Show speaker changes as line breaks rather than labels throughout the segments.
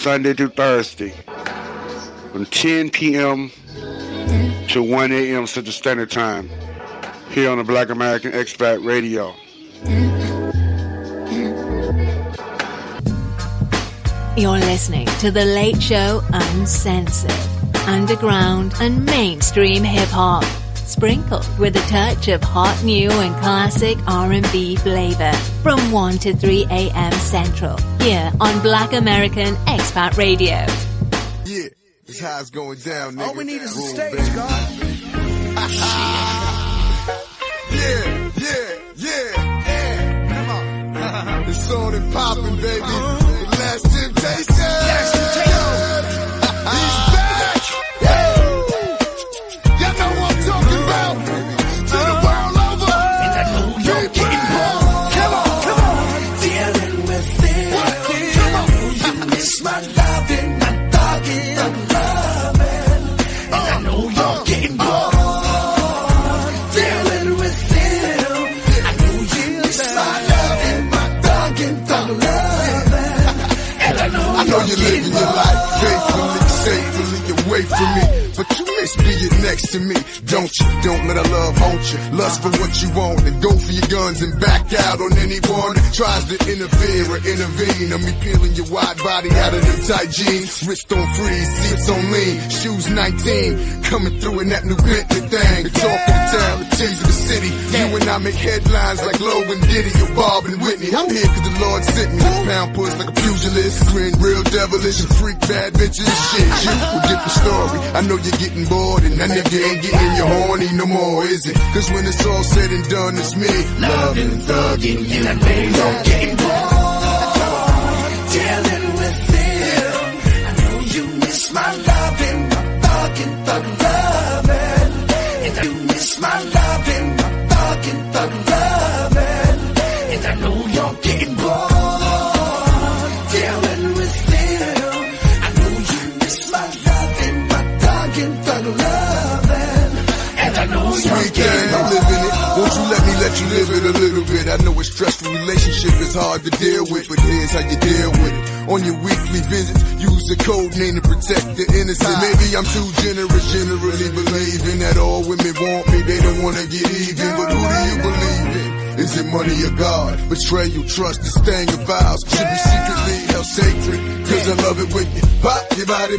Sunday through Thursday, from 10 p.m. to 1 a.m. Central Standard Time, here on the Black American Expat Radio.
You're listening to The Late Show Uncensored, underground and mainstream hip-hop, sprinkled with a touch of hot new and classic R&B flavor, from 1 to 3 a.m. Central, here on Black American Expat Radio.
Yeah, this how it's going down, nigga.
All we need is a stage, God.
Yeah. Come on. It's on and popping, baby. The Last Temptation.
Last Temptation.
He's back. Y'all know what I'm talking about. To the world over.
And I know you're getting bored. Come on. Dealing with it. Come on. You miss my loving, my dogging, I'm loving. And I know you're getting bored. Dealing with it. I know you miss my loving, my dogging, I'm loving. And I know
you're living your life faithfully, safely away from me. But you miss being next to me, don't you? Don't let our love haunt you. Lust for what you want and go for your guns and back out on anyone that tries to interfere or intervene. On me peeling your wide body out of them tight jeans. Wrist on freeze, seats on lean, shoes 19. Coming through in that new Bentley thing. The talk of the town, the tears of the city. You and I make headlines like Logan Diddy or Bob and Whitney. I'm here cause the Lord sent me. Pound puss like a pugilist. Grin real devilish and freak bad bitches. Shit, you a different story. I know you're getting bored and that nigga ain't getting you horny no more, is it? Cause when it's all said and done, it's me loving, thugging you, and I know you're getting bored.
Dealing with it. I know you miss my loving, my thugging, thug loving. And you miss my loving, my thugging, thug loving. And I know you're getting bored. Dealing with it. I know you miss my loving, my thugging, thug loving. And I know you're getting bored.
Living it. Won't you let you live it a little bit? I know a stressful relationship is hard to deal with, but here's how you deal with it. On your weekly visits, use a code name to protect the innocent. Maybe I'm too generous, generally believing that all women want me, they don't wanna get even. But who do you believe in? Is it money or God? Betrayal, trust, and staying your vows should be secretly held sacred. Cause I love it when you pop your body,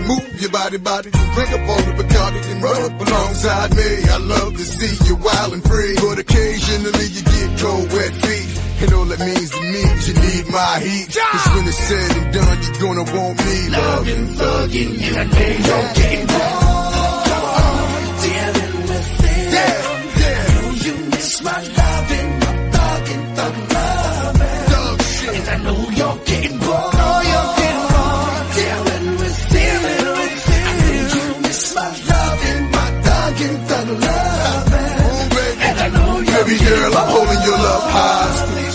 move your body, drink up all the Bacardi and run up alongside me. I love to see you wild and free, but occasionally you get cold, wet feet. And all that means to me is you need my heat. Cause when it's said and done, you're gonna want me loving, thugging you, and I know you're getting bored.
Dealing with it. I know you miss my loving, my thugging, thug loving. And I know you're getting bored. Dealing with it. I know you miss my loving, my thugging, thug loving. And I know you're
Baby girl, I'm holding your love high.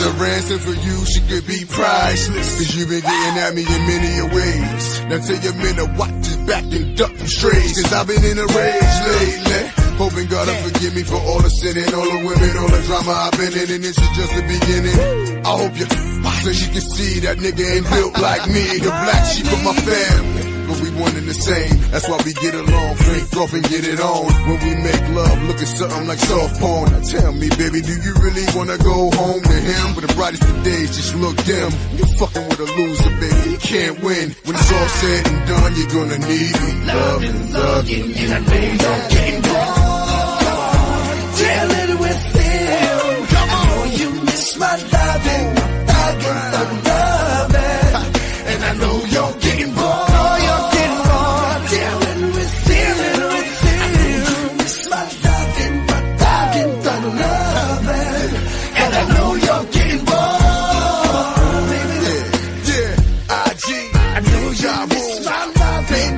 A ransom for you, she could be priceless. Cause you've been getting at me in many a ways. Now tell your men to watch his back and duck from strays. Cause I've been in a rage lately. Hoping God will forgive me for all the sinning, all the women, all the drama I've been in. And this is just the beginning. I hope you so you can see that nigga ain't built like me. The black sheep of my family, but we one and the same. That's why we get along, drink off and get it on. When we make love, look at something like soft porn. Now tell me, baby, do you really wanna go home to him? But the brightest of days just look dim. You fucking with a loser, baby, you can't win. When it's all said and done, you're gonna need me loving, thugging you, and I know you're getting bored.
dealing with it. I know you miss my loving, my thugging, thug loving. And I know you're getting bored. Dealing with it. I know you miss my loving, my thugging, thug loving. And I know you're getting bored.
Yeah, IG.
I know you miss my loving,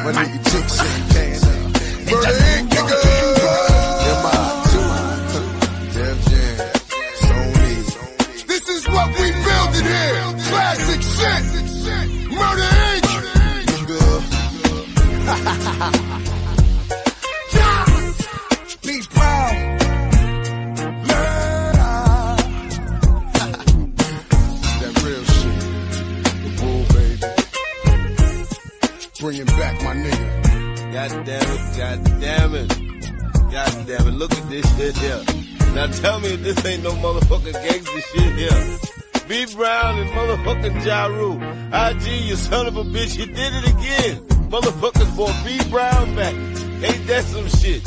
my nigga Jason Canada. Murder Inc, nigga. This is what we building here. Classic shit. Murder Inc.
Be proud.
That real shit. The bull, baby. Bringing back my nigga.
God damn it, God damn it. God damn it, look at this shit here. Now tell me if this ain't no motherfucking gangster shit here. B Brown and motherfucking Ja Rule. IG, you son of a bitch, you did it again. Motherfuckers brought B Brown back. Ain't that some shit?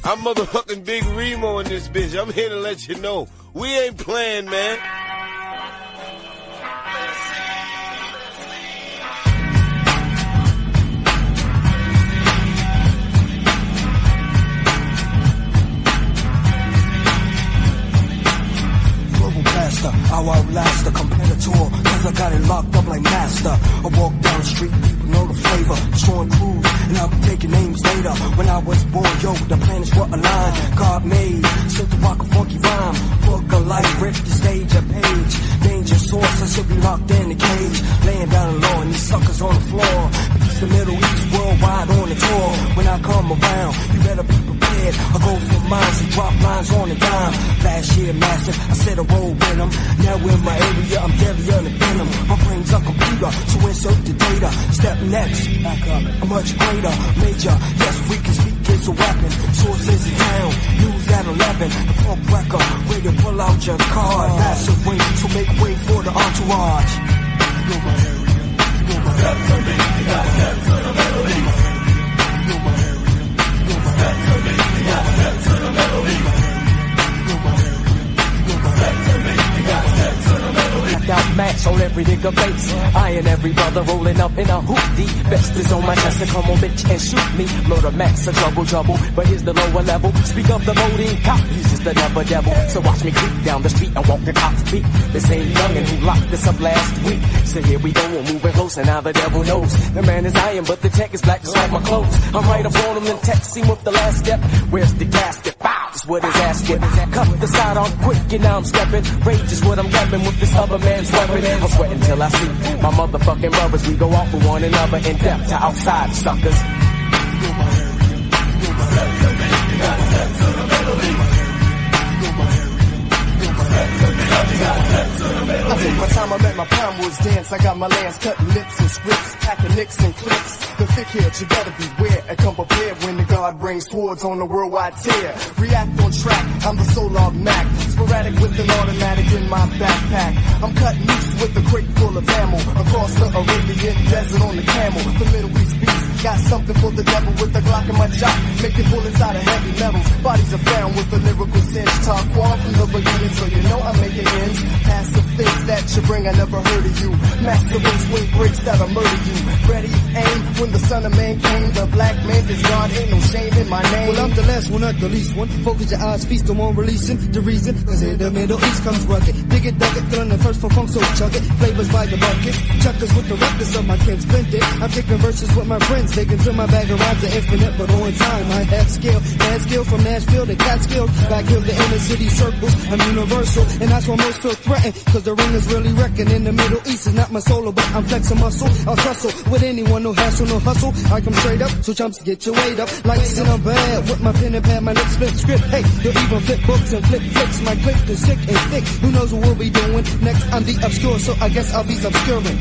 I'm motherfucking Big Remo in this bitch. I'm here to let you know. We ain't playing, man.
I'll outlast the competitor, cause I got it locked up like master. I walk down the street, people know the flavor, destroying crews, and I'll be taking names later. When I was born, yo, the planets were aligned. God made, so to rock a funky rhyme. Book a life, rip the stage, a page. Danger source, I should be locked in a cage. Laying down the law, and these suckers on the floor. It's the Middle East, worldwide on the tour. When I come around, you better be prepared. I go for mines and drop lines on the dime. Last year, master, I said I roll with them. Now in my area, I'm deadlier than venom. My brain's a computer, so insert the data. Step next, back up, I'm much greater. Major, yes, we can speak, it's a weapon. Sources in town, news at 11. The funk record, ready to pull out your card. Massive ring, so make way for the entourage. You know my area, you know my area. Step to me, you gotta step to the melody. You know my area, you know my area. Step to me, you gotta step to the melody. You know my area, you know my area. Step to me, you gotta step to the melody. Out max on every nigga face. I and every brother rolling up in a hoopty. Best is on my chest, so come on bitch and shoot me. Murder max, a trouble, but here's the lower level. Speak of the voting cop, he's just another devil. So watch me creep down the street and walk the cop's beat. The same youngin' who locked us up last week. So here we go, we're moving close and now the devil knows. The man is iron, but the tech is black just like my clothes. I'm right up on him and text him with the last step. Where's the casket? Bow, is what his ass get. Cut the side on quick and now I'm stepping. Rage is what I'm weapon with this other man's weapon. I'm sweating till I see my motherfucking brothers. We go off with one another in depth to outside suckers. I take my time, I'm at my prime woods dance. I got my lance cutting lips and scripts, packing nicks and clips. The thick heads, you better beware and come prepared when the God brings swords on the worldwide tear. React on track, I'm the Solar Mac. Sporadic with an automatic in my backpack. I'm cutting loose with a crate full of ammo. Across the Arabian desert on the camel. The Middle East beast, got something for the devil with a Glock in my jock. Making bullets out of heavy metals. Bodies are found with a lyrical cinch. Talk wall from the beginning, so you know I'm making ends. Passive things that you bring, I never heard of you. Mastering swing breaks that'll murder you. Ready, aim, when the son of man came. The black man is God, ain't no shame in my name. Well, I'm the last one, not the least one. Focus your eyes, feast on releasing the reason. Cause in the Middle East comes rugged. Dig it, dug it, feeling the first for funk, so chug it. Flavors by the bucket. Chuckers with the records of my kids, splendid. I'm taking verses with my friends. They can my bag of rhymes are infinite, but on time I have skill. Mad skill from Nashville to Catskill. Back here the inner city circles. I'm universal, and that's why most feel threatened. Cause the ring is really wrecking. In the Middle East is not my solo, but I'm flexing muscle. I'll tussle with anyone, no hassle, no hustle. I come straight up, so chumps get your weight up. Like sin I'm bad, with my pen and pad, my lips flip script. Hey, you'll even flip books and flip flicks. My clip is sick and thick. Who knows what we'll be doing? Next, I'm the obscure, so I guess I'll be obscuring.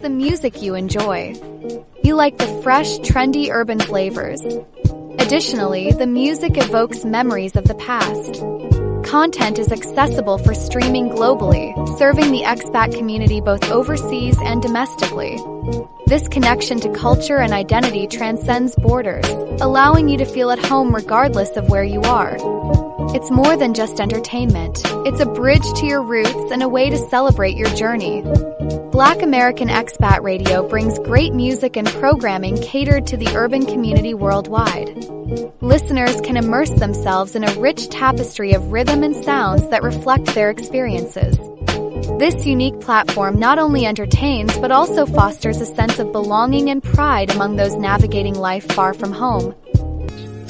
The music you enjoy. You like the fresh, trendy urban flavors. Additionally, the music evokes memories of the past. Content is accessible for streaming globally, serving the expat community both overseas and domestically. This connection to culture and identity transcends borders, allowing you to feel at home regardless of where you are. It's more than just entertainment. It's a bridge to your roots and a way to celebrate your journey. Black American Expat Radio brings great music and programming catered to the urban community worldwide. Listeners can immerse themselves in a rich tapestry of rhythm and sounds that reflect their experiences. This unique platform not only entertains but also fosters a sense of belonging and pride among those navigating life far from home.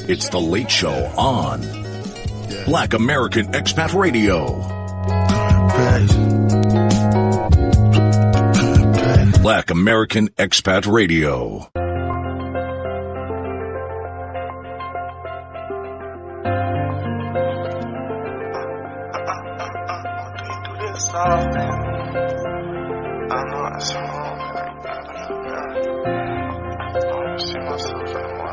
It's The Late Show on Black American Expat Radio. Black American Expat Radio.
I know it's home like that. I don't see myself anymore.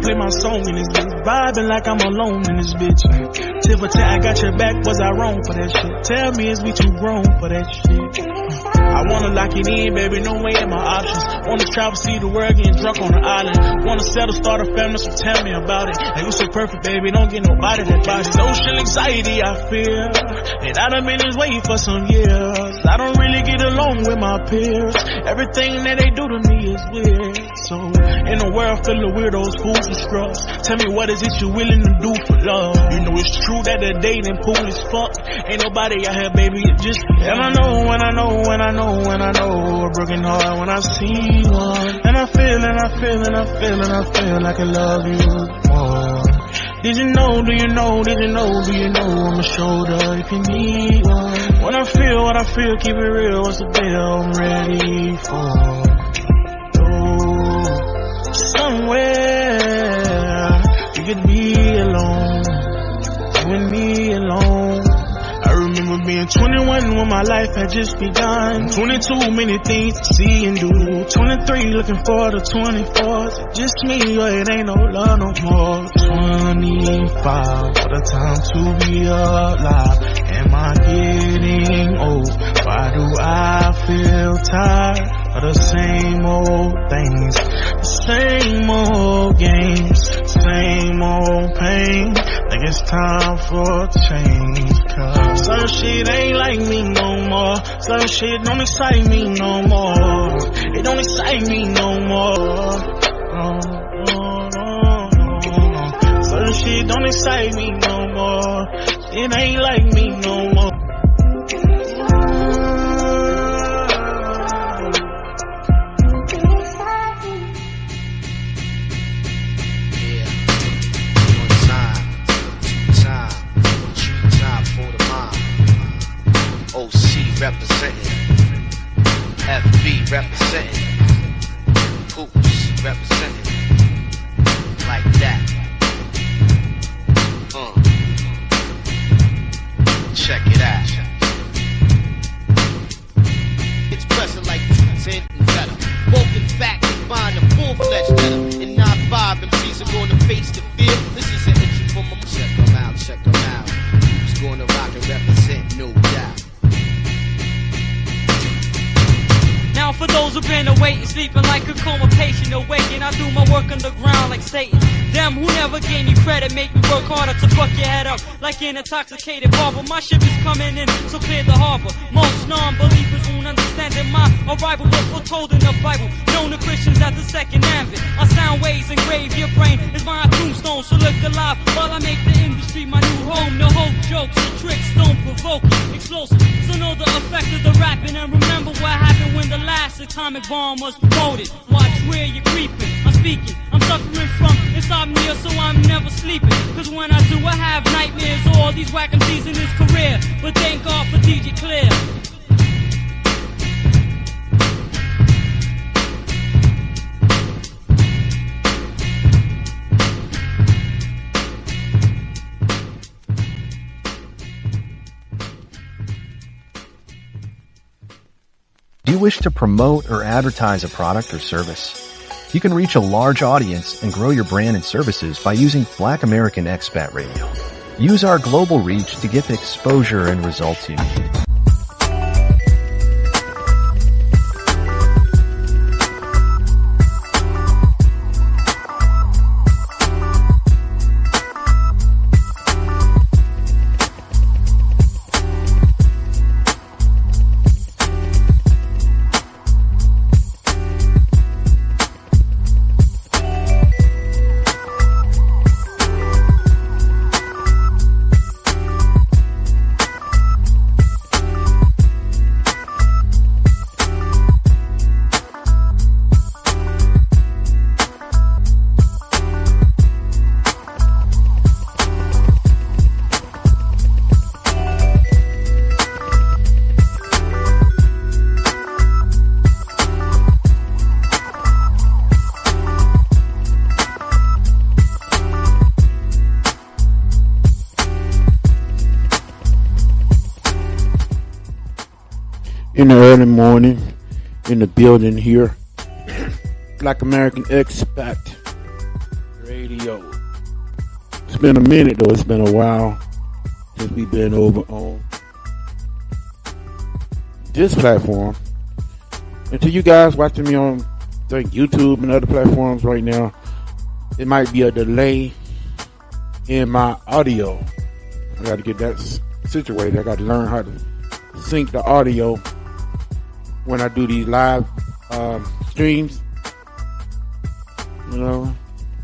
Play my song in this bitch, vibing like I'm alone in this bitch. Tip for tat, I got your back, was I wrong for that shit? Tell me, is we too grown for that shit? I wanna lock it in, baby, no way in my options. Wanna travel, see the world, getting drunk on the island. Wanna settle, start a family, so tell me about it. Like, you so perfect, baby, don't get nobody that body. Social anxiety I feel, and I done been this way for some years. I don't really get along with my peers. Everything that they do to me is weird. So, in a world full of weirdos, fools and scrubs, tell me what is it you willing to do for love? You know it's true that the dating pool is fucked. Ain't nobody out here, baby, it's just. And I know, when I know, when I know, when I know, a broken heart when I see one. And I feel, and I feel, and I feel, and I feel like I love you more. Did you know, do you know, did you know, do you know on my shoulder if you need one? When I feel what I feel, keep it real, what's the bill I'm ready for? Oh, somewhere you could be alone, you and me alone. I remember being 21 when my life had just begun. 22, many things to see and do. 23, looking forward to 24. Just me, or it ain't no love no more. 25, what a time to be alive. Am I getting old? Why do I feel tired of the same old things? The same old games, same old pain. Think it's time for change, cause some shit ain't like me no more. Some shit don't excite me no more. It don't excite me no more. No, no, no, no. Some shit don't excite me no more. It ain't like me no more.
Representing, FB representing, Hoops representing, like that. Check it out. It's pressing like 210 and better. Broken fact, find a full-fledged letter. In 9-5, MCs are gonna face the field. This is an entry from my. Check them out, check them out. Who's gonna rock and represent, no doubt.
Now for those who've been awaiting, sleeping like a coma patient, awaken, I do my work underground like Satan. Them who never gave me credit make me work harder to fuck your head up like an intoxicated barber. My ship is coming in, so clear the harbor. Most non-believers won't understand that my arrival was foretold in the Bible. Known to Christians as the second advent. Our sound waves engrave your brain is my tombstone, so look alive while I make the industry my new home. No hope, jokes, and tricks don't provoke it. Explosive, so know the effect of the rapping and remember what happened when the last atomic bomb was promoted. Watch where you're creeping, I'm speaking, I'm suffering from insomnia, so I'm never sleeping. Cause when I do, I have nightmares of all these whack MCs in this career. But thank God for DJ Clear.
You
wish to promote or advertise a product or service? You can reach a large audience and grow your brand and services by using Black American Expat Radio. Use our global reach to get the exposure and results you need.
In the early morning, in the building here, Black American Expat Radio. It's been a minute though, it's been a while since we've been over on this platform. And to you guys watching me on YouTube and other platforms right now, it might be a delay in my audio. I got to get that situated. I got to learn how to sync the audio when I do these live streams. You know,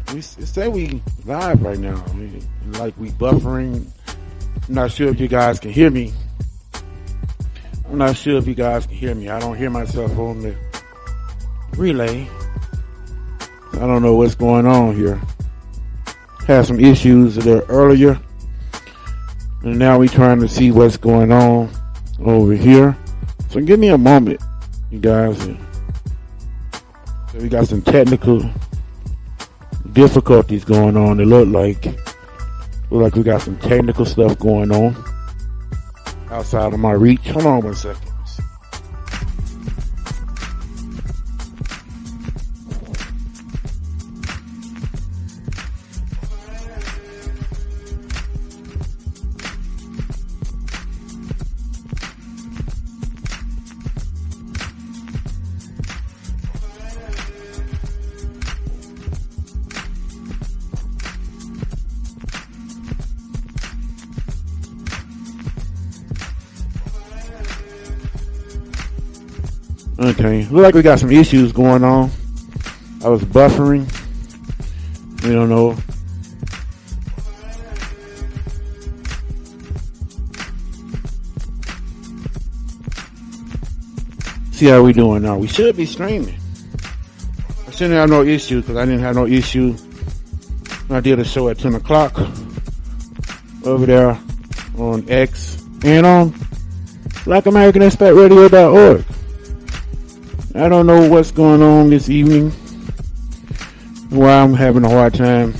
it say we live right now. Like we buffering. I'm not sure if you guys can hear me. I don't hear myself on the relay. I don't know what's going on here. Had some issues a little earlier, and now we're trying to see what's going on over here. So give me a moment, you guys. So we got some technical difficulties going on. It look like we got some technical stuff going on outside of my reach. Hold on 1 second. Okay, look like we got some issues going on. I was buffering. We don't know. See how we doing now. We should be streaming. I shouldn't have no issue because I didn't have no issue when I did a show at 10 o'clock over there on X and on BlackAmericanExpatRadio.org. I don't know what's going on this evening, why I'm having a hard time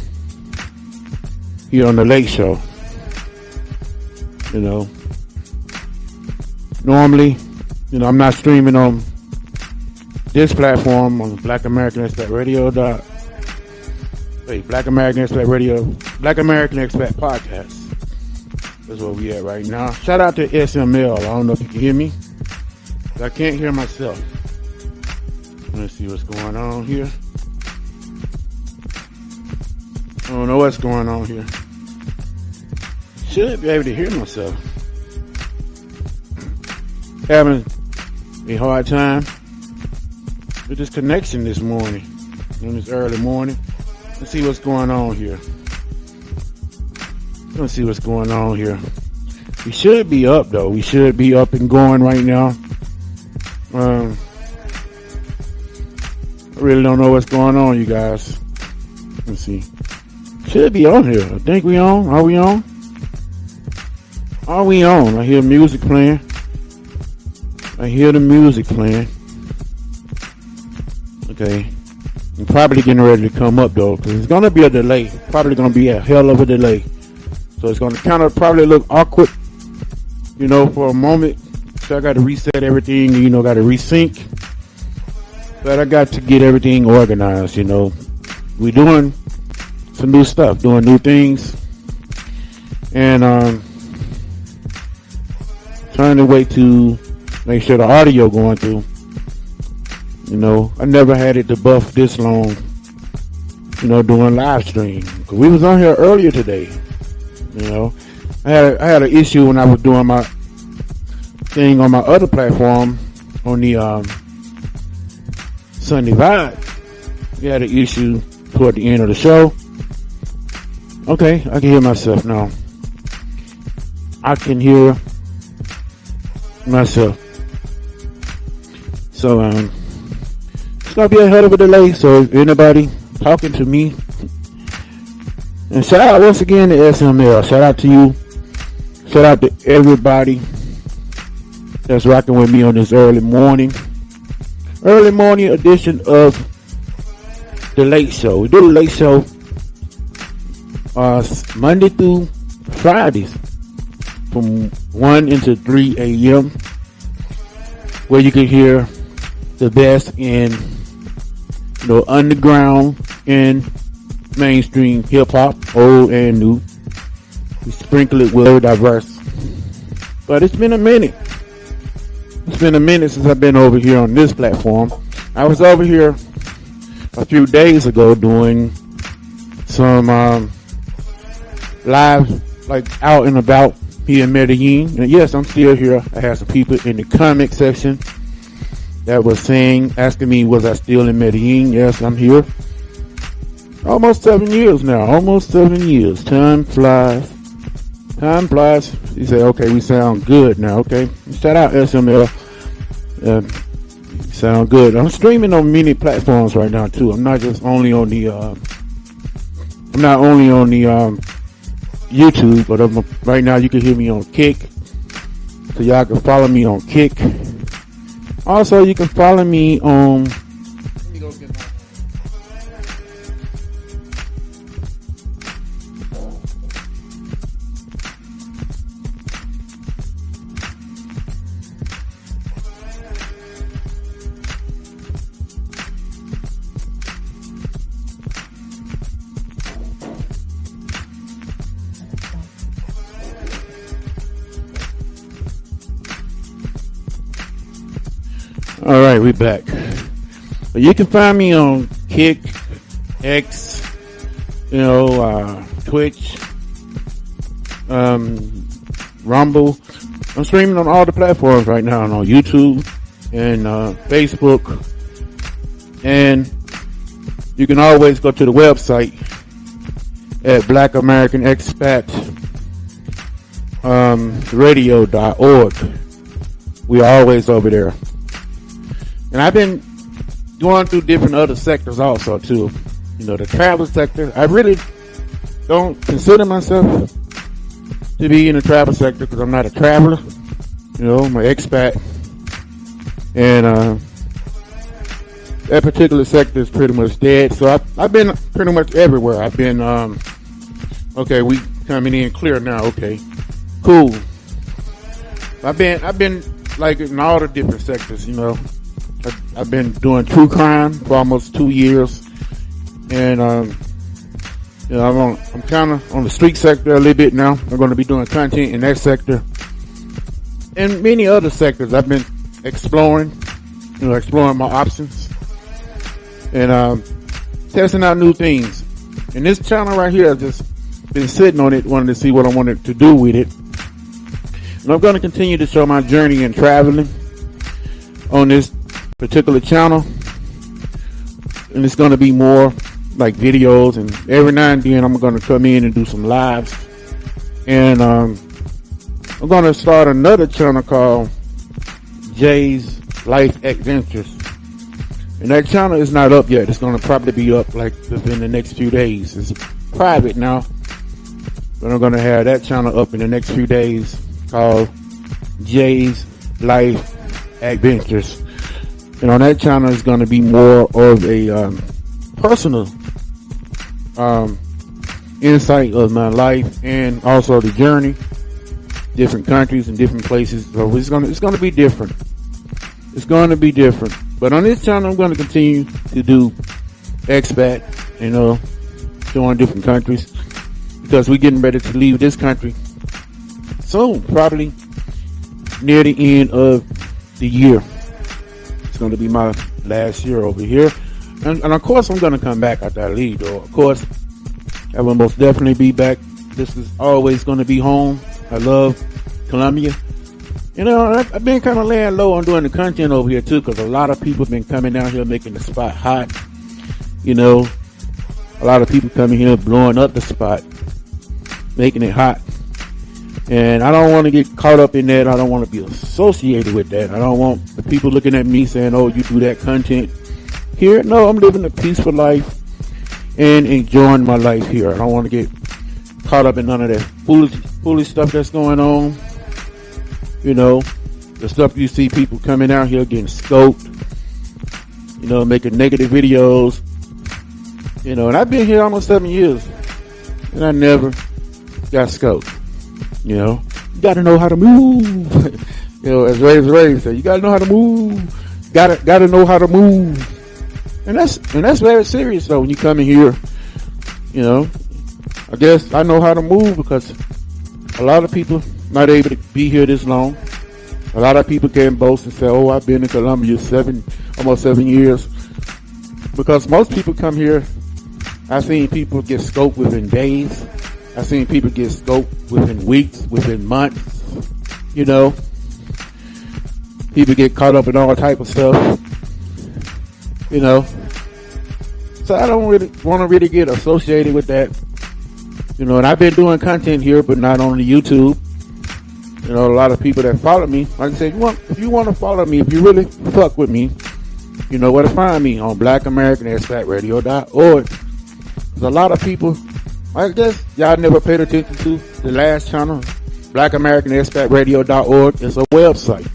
here on the Late Show. You know, normally, you know, I'm not streaming on this platform on Black American Expat Radio. Black American Expat Radio, Black American Expat Podcast. That's where we at right now. Shout out to SML. I don't know if you can hear me. I can't hear myself. Let's see what's going on here. I don't know what's going on here. Should be able to hear myself. Having a hard time with this connection this morning, on this early morning. Let's see what's going on here. Let's see what's going on here. We should be up though. We should be up and going right now. I really don't know what's going on, you guys. Let's see. Should be on here. I think we on. Are we on? Are we on? I hear music playing. I hear the music playing. Okay. I'm probably getting ready to come up though, because it's going to be a delay. Probably going to be a hell of a delay. So it's going to kind of probably look awkward, you know, for a moment. So I got to reset everything, you know, got to resync. But I got to get everything organized, you know. We're doing some new stuff, doing new things. And trying to wait to make sure the audio going through. You know, I never had it to buff this long, you know, doing live stream. 'Cause we was on here earlier today, you know. I had an issue when I was doing my thing on my other platform on the Sunday Vibe. We had an issue toward the end of the show. Okay, I can hear myself now. I can hear myself. So it's gonna be a hell of a delay. So if anybody talking to me, and shout out once again to SML. Shout out to you. Shout out to everybody that's rocking with me on this early morning edition of the Late Show. We do the Late Show Monday through Fridays from 1 until 3 a.m. where you can hear the best in, you know, underground and mainstream hip hop, old and new. We sprinkle it with diverse. But it's been a minute. It's been a minute since I've been over here on this platform. I was over here a few days ago doing some live, like out and about here in Medellin. And yes, I'm still here. I had some people in the comment section that was asking me, was I still in Medellin? Yes, I'm here. Almost 7 years now. Almost 7 years. Time flies. Time flies. He said, okay, we sound good now. Okay. Shout out SML. Sound good. I'm streaming on many platforms right now too. I'm not just only on the YouTube, but right now you can hear me on Kick. So y'all can follow me on Kick. Also, you can follow me on. Let me go get my. All right, we back. You can find me on Kick, X, you know, Twitch, Rumble. I'm streaming on all the platforms right now, on YouTube and Facebook. And you can always go to the website at blackamericanexpatradio.org. We're always over there. And I've been going through different other sectors also too. You know, the travel sector. I really don't consider myself to be in the travel sector because I'm not a traveler. You know, I'm an expat. And that particular sector is pretty much dead. So I've been pretty much everywhere. I've been, okay, we coming in clear now. Okay, cool. I've been like in all the different sectors, you know. I've been doing true crime for almost 2 years, and you know, I'm kind of on the street sector a little bit now. I'm going to be doing content in that sector, and many other sectors. I've been exploring my options, and testing out new things. And this channel right here, I've just been sitting on it, wanting to see what I wanted to do with it. And I'm going to continue to show my journey in traveling on this particular channel, and it's going to be more like videos, and every now and then I'm going to come in and do some lives. And I'm going to start another channel called Jay's Life Adventures, and that channel is not up yet. It's going to probably be up like within the next few days. It's private now, but I'm going to have that channel up in the next few days, called Jay's Life Adventures. And on that channel is going to be more of a personal insight of my life, and also the journey different countries and different places. So it's gonna be different. It's going to be different. But on this channel, I'm going to continue to do expat, showing different countries, because we're getting ready to leave this country soon, probably near the end of the year. It's going to be my last year over here. And of course, I'm going to come back after I leave, though. Of course, I will most definitely be back. This is always going to be home. I love Colombia. I've been kind of laying low on doing the content over here too, because a lot of people have been coming down here making the spot hot. A lot of people coming here blowing up the spot, making it hot. And I don't want to get caught up in that. I don't want to be associated with that. I don't want the people looking at me saying, oh, you do that content here. No, I'm living a peaceful life and enjoying my life here. I don't want to get caught up in none of that foolish stuff that's going on. The stuff you see people coming out here getting scoped, making negative videos, and I've been here almost 7 years and I never got scoped. You gotta know how to move. As Ray said, you gotta know how to move. Gotta know how to move. And that's very serious though when you come in here. I guess I know how to move because a lot of people not able to be here this long. A lot of people can boast and say, oh, I've been in Colombia almost 7 years. Because most people come here, I've seen people get scoped within days. I've seen people get scoped within weeks, within months. People get caught up in all type of stuff. So I don't really want to get associated with that. And I've been doing content here, but not on the YouTube. A lot of people that follow me, like I said, if you want to follow me, if you really fuck with me, you know where to find me on BlackAmericanExpatRadio.org. There's a lot of people, I guess y'all never paid attention to the last channel, BlackAmericanExpatRadio.org. It's a website.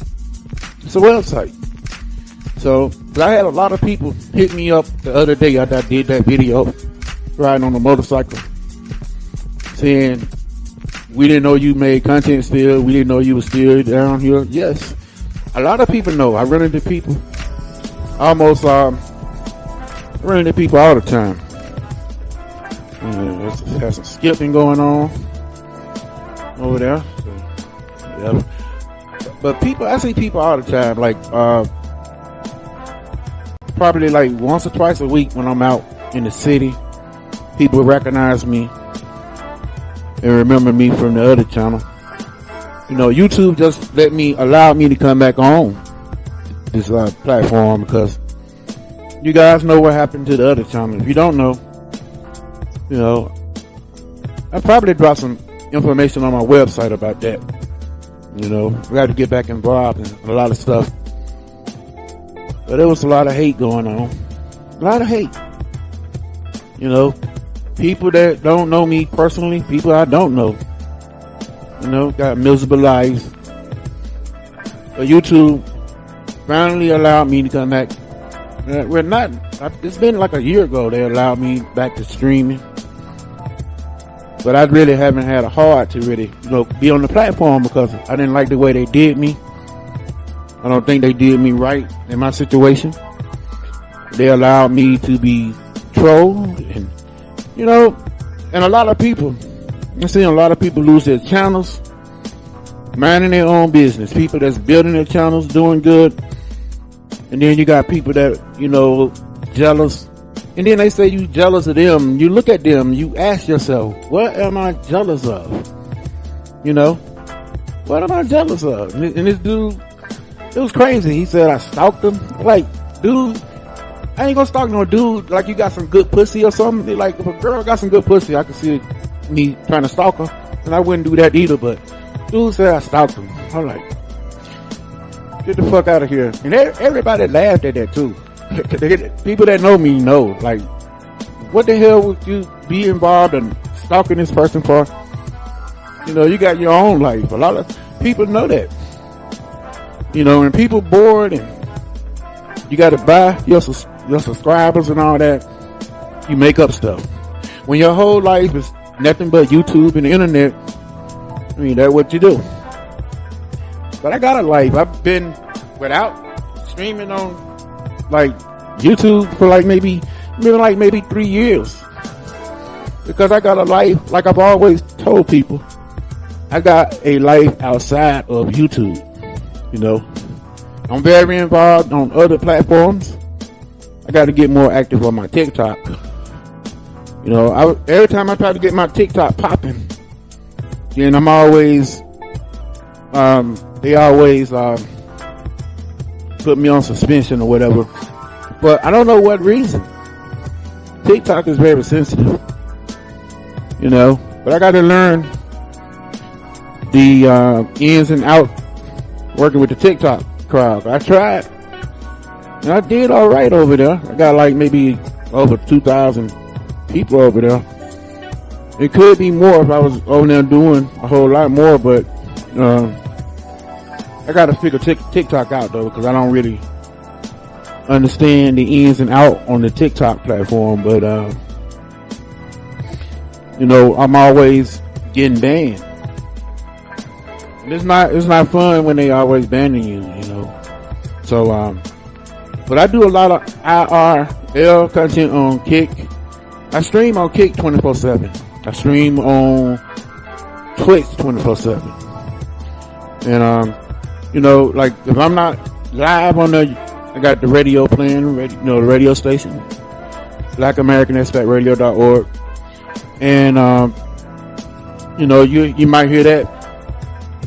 So I had a lot of people hit me up the other day after I did that video riding on a motorcycle saying, we didn't know you made content still. We didn't know you were still down here. Yes, a lot of people know. I run into people I run into people all the time. There's some skipping going on over there. So, yeah. But I see people all the time, like probably like once or twice a week when I'm out in the city. People recognize me and remember me from the other channel. YouTube just allowed me to come back on this platform because you guys know what happened to the other channel. If you don't know, I probably dropped some information on my website about that. We got to get back involved in a lot of stuff. But there was a lot of hate going on. A lot of hate. People that don't know me personally, people I don't know, got miserable lives. But YouTube finally allowed me to come back. It's been like a year ago they allowed me back to streaming. But I really haven't had a heart to really, be on the platform because I didn't like the way they did me. I don't think they did me right in my situation. They allowed me to be trolled and and a lot of people, I'm seeing a lot of people lose their channels, minding their own business. People that's building their channels, doing good. And then you got people that, jealous. And then they say you jealous of them. You look at them, you ask yourself, what am I jealous of? What am I jealous of? And this dude, it was crazy. He said I stalked him. Like, dude, I ain't gonna stalk no dude like you got some good pussy or something. Like, if a girl got some good pussy, I could see me trying to stalk her. And I wouldn't do that either, but dude said I stalked him. I'm like, get the fuck out of here. And everybody laughed at that too. People that know me know, like, what the hell would you be involved in stalking this person for? You got your own life. A lot of people know that. And people bored and you got to buy your subscribers and all that. You make up stuff. When your whole life is nothing but YouTube and the internet, that's what you do. But I got a life. I've been without streaming on like YouTube for like maybe 3 years. Because I got a life, like I've always told people, I got a life outside of YouTube. You know, I'm very involved on other platforms. I got to get more active on my TikTok. You know, every time I try to get my TikTok popping, then I'm always, they always put me on suspension or whatever. But I don't know what reason. TikTok is very sensitive, you know. But I got to learn the ins and outs working with the TikTok crowd. I tried, and I did all right over there. I got like maybe over 2,000 people over there. It could be more if I was over there doing a whole lot more, but I got to figure TikTok out though, because I don't really understand the ins and outs on the TikTok platform. But you know, I'm always getting banned. And it's not fun when they always banning you, you know. So but I do a lot of IRL content on Kick. I stream on Kick 24/7. I stream on Twitch 24/7. And you know, like if I'm not live on I got the radio playing, the radio station, BlackAmericanExpatRadio.org, and you know, you might hear that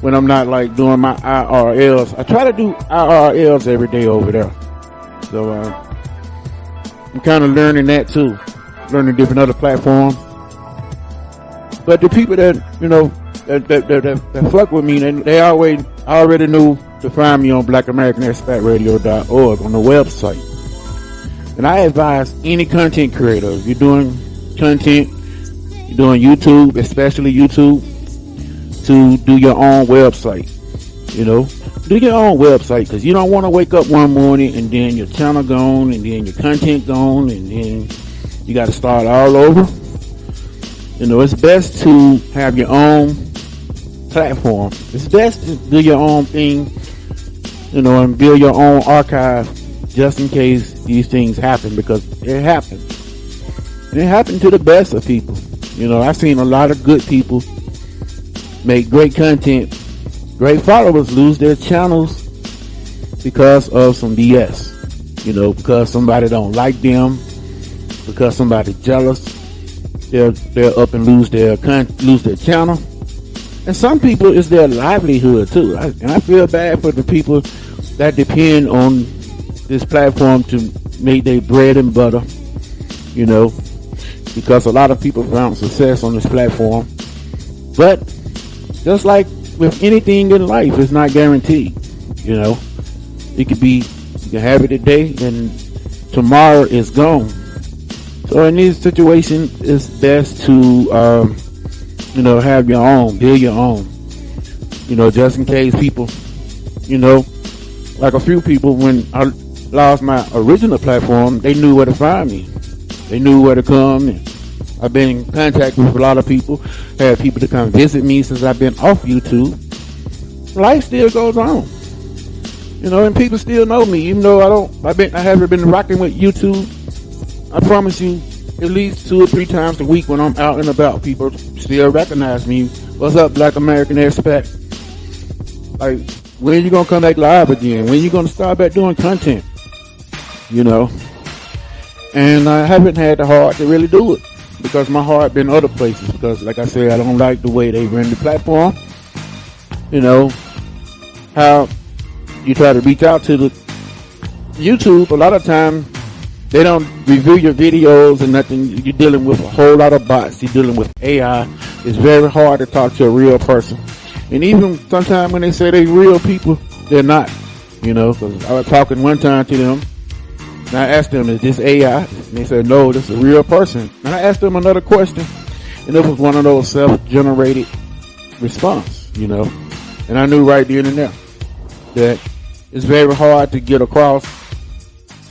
when I'm not like doing my IRLs. I try to do IRLs every day over there, so I'm kind of learning that too, learning different other platforms. But the people that, you know, that fuck with me, they already knew to find me on BlackAmericanExpatRadio.org on the website. And I advise any content creator, if you're doing content, you're doing YouTube, especially YouTube, to do your own website. You know, do your own website, because you don't want to wake up one morning and then your channel gone, and then your content gone, and then you got to start all over. You know, it's best to have your own platform. It's best to do your own thing, you know, and build your own archive just in case these things happen, because it happens. And it happened to the best of people. You know, I've seen a lot of good people make great content, great followers lose their channels because of some BS. You know, because somebody don't like them, because somebody's jealous. They'll up and lose their channel. And some people, it's their livelihood too. And I feel bad for the people that depend on this platform to make their bread and butter, you know, because a lot of people found success on this platform. But just like with anything in life, it's not guaranteed, you know. You can have it today and tomorrow is gone. So in these situations, it's best to, you know, have your own, build your own, you know, just in case people, you know, like a few people, when I lost my original platform, they knew where to find me. They knew where to come. And I've been in contact with a lot of people, had people to come visit me since I've been off YouTube. Life still goes on, you know, and people still know me, even though I haven't been rocking with YouTube. I promise you, at least 2 or 3 times a week when I'm out and about, people still recognize me. What's up, Black American Expat? Like, when you gonna come back live again? When you gonna start back doing content? You know? And I haven't had the heart to really do it, because my heart been other places. Because, like I said, I don't like the way they run the platform. You know, how you try to reach out to the YouTube, a lot of times, they don't review your videos and nothing. You're dealing with a whole lot of bots. You're dealing with AI. It's very hard to talk to a real person. And even sometimes when they say they're real people, they're not. You know, because I was talking one time to them, and I asked them, is this AI? And they said, no, this is a real person. And I asked them another question, and it was one of those self-generated response, you know. And I knew right then and there that it's very hard to get across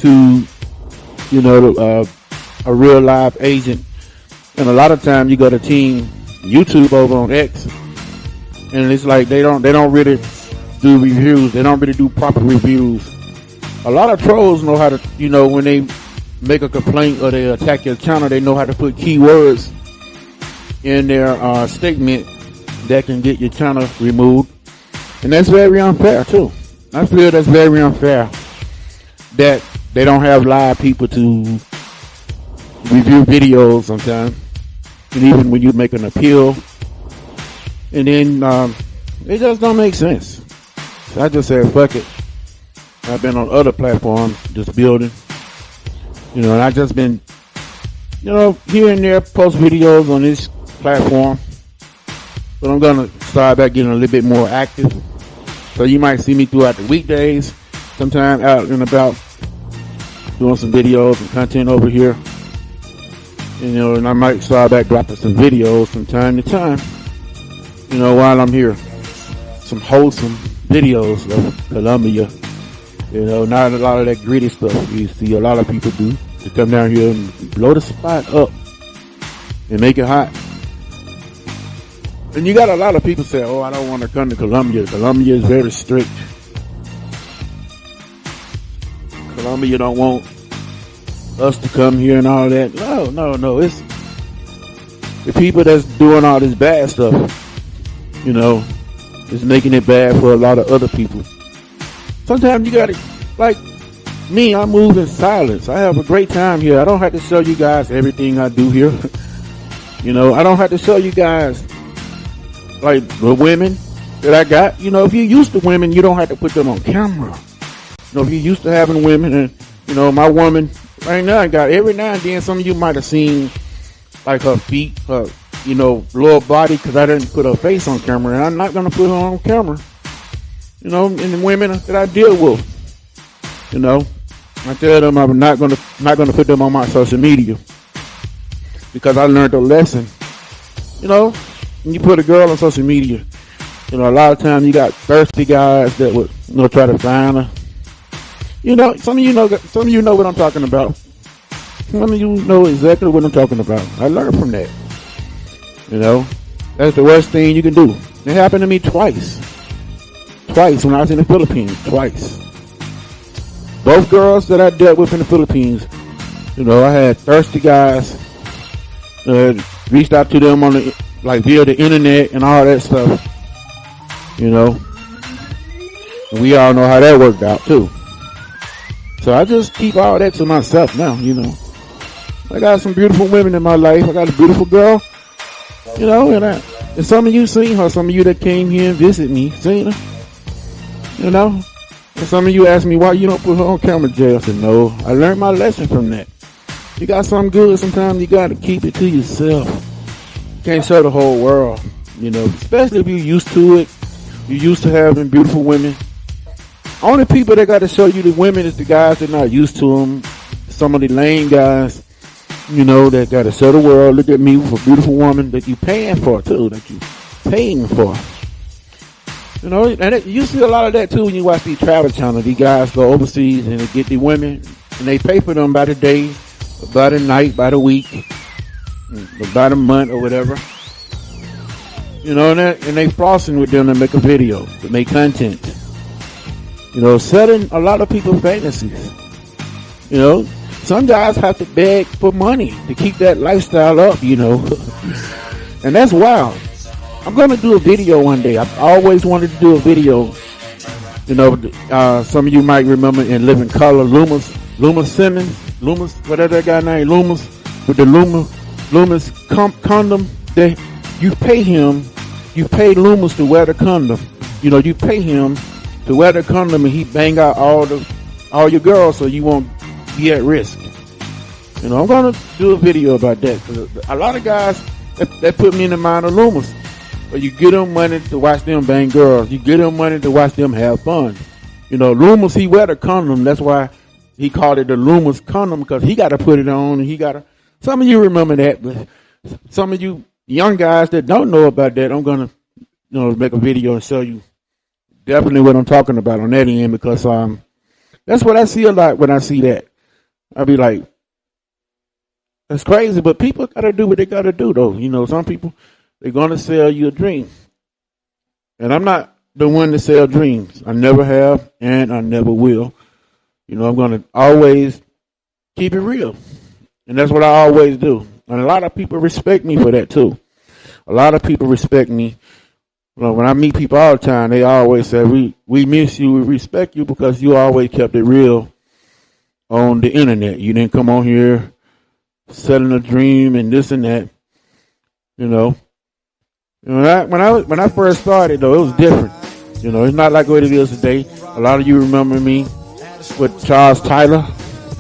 to, you know, a real live agent. And a lot of times you go to Team YouTube over on X, and it's like they don't really do reviews. They don't really do proper reviews. A lot of trolls know how to, when they make a complaint or they attack your channel, they know how to put keywords in their statement that can get your channel removed. And that's very unfair too. I feel that's very unfair that they don't have live people to review videos sometimes. And even when you make an appeal. And then it just don't make sense. So I just said, fuck it. I've been on other platforms just building. And I just been, here and there post videos on this platform. But I'm going to start back getting a little bit more active. So you might see me throughout the weekdays. Sometime out and about doing some videos and content over here. And I might start back dropping some videos from time to time. While I'm here. Some wholesome videos of Colombia. Not a lot of that gritty stuff you see a lot of people do. They come down here and blow the spot up and make it hot. And you got a lot of people say, oh, I don't want to come to Colombia. Colombia is very strict. Colombia don't want us to come here and all that. No. It's the people that's doing all this bad stuff. It's making it bad for a lot of other people. Sometimes you gotta, like me, I move in silence. I have a great time here. I don't have to show you guys everything I do here. I don't have to show you guys, like, the women that I got. If you're used to women, you don't have to put them on camera. If you're used to having women, and, my woman, right now, I got every now and then, some of you might have seen, like, her feet, her, lower body, because I didn't put her face on camera, and I'm not going to put her on camera. And the women that I deal with, I tell them I'm not going to put them on my social media, because I learned a lesson. When you put a girl on social media, a lot of times you got thirsty guys that would, try to find her. Some of you know what I'm talking about. Some of you know exactly what I'm talking about. I learned from that. That's the worst thing you can do. It happened to me twice. Twice when I was in the Philippines. Twice. Both girls that I dealt with in the Philippines, I had thirsty guys. Reached out to them on via the internet and all that stuff. And we all know how that worked out too. So I just keep all that to myself now, I got some beautiful women in my life. I got a beautiful girl. And some of you seen her, some of you that came here and visit me, seen her. And some of you asked me why you don't put her on camera, Jay. I said, no, I learned my lesson from that. You got something good, sometimes you got to keep it to yourself. You can't show the whole world, especially if you're used to it. You're used to having beautiful women. Only people that got to show you the women is the guys that are not used to them. Some of the lame guys. That got to show the world, look at me with a beautiful woman that you paying for too, that you paying for. And you see a lot of that too when you watch these travel channels. These guys go overseas and they get the women and they pay for them by the day, by the night, by the week, by the month or whatever. And they flossing with them to make a video, to make content. Selling a lot of people's fantasies. Some guys have to beg for money to keep that lifestyle up, and that's wild. I'm going to do a video one day. I've always wanted to do a video. Some of you might remember in Living Color, Loomis Simmons, whatever that guy named, Loomis, with the Loomis condom. You pay Loomis to wear the condom. You pay him to wear the condom and he bang out all your girls so you won't be at risk. I'm going to do a video about that, because a lot of guys that put me in the mind of Loomis. But you get them money to watch them bang girls. You get them money to watch them have fun. Loomis, he wear the condom. That's why he called it the Loomis condom, because he got to put it on and some of you remember that, but some of you young guys that don't know about that, I'm going to make a video and show you definitely what I'm talking about on that end, because that's what I see a lot when I see that. I'll be like, that's crazy, but people got to do what they got to do, though. Some people, they're going to sell you a dream. And I'm not the one to sell dreams. I never have, and I never will. You know, I'm going to always keep it real. And that's what I always do. And a lot of people respect me for that, too. A lot of people respect me. Well, when I meet people all the time, they always say, we miss you, we respect you because you always kept it real on the internet. You didn't come on here selling a dream and this and that. You know. When I first started, though, it was different. You know, it's not like what it is today. A lot of you remember me with Charles Tyler.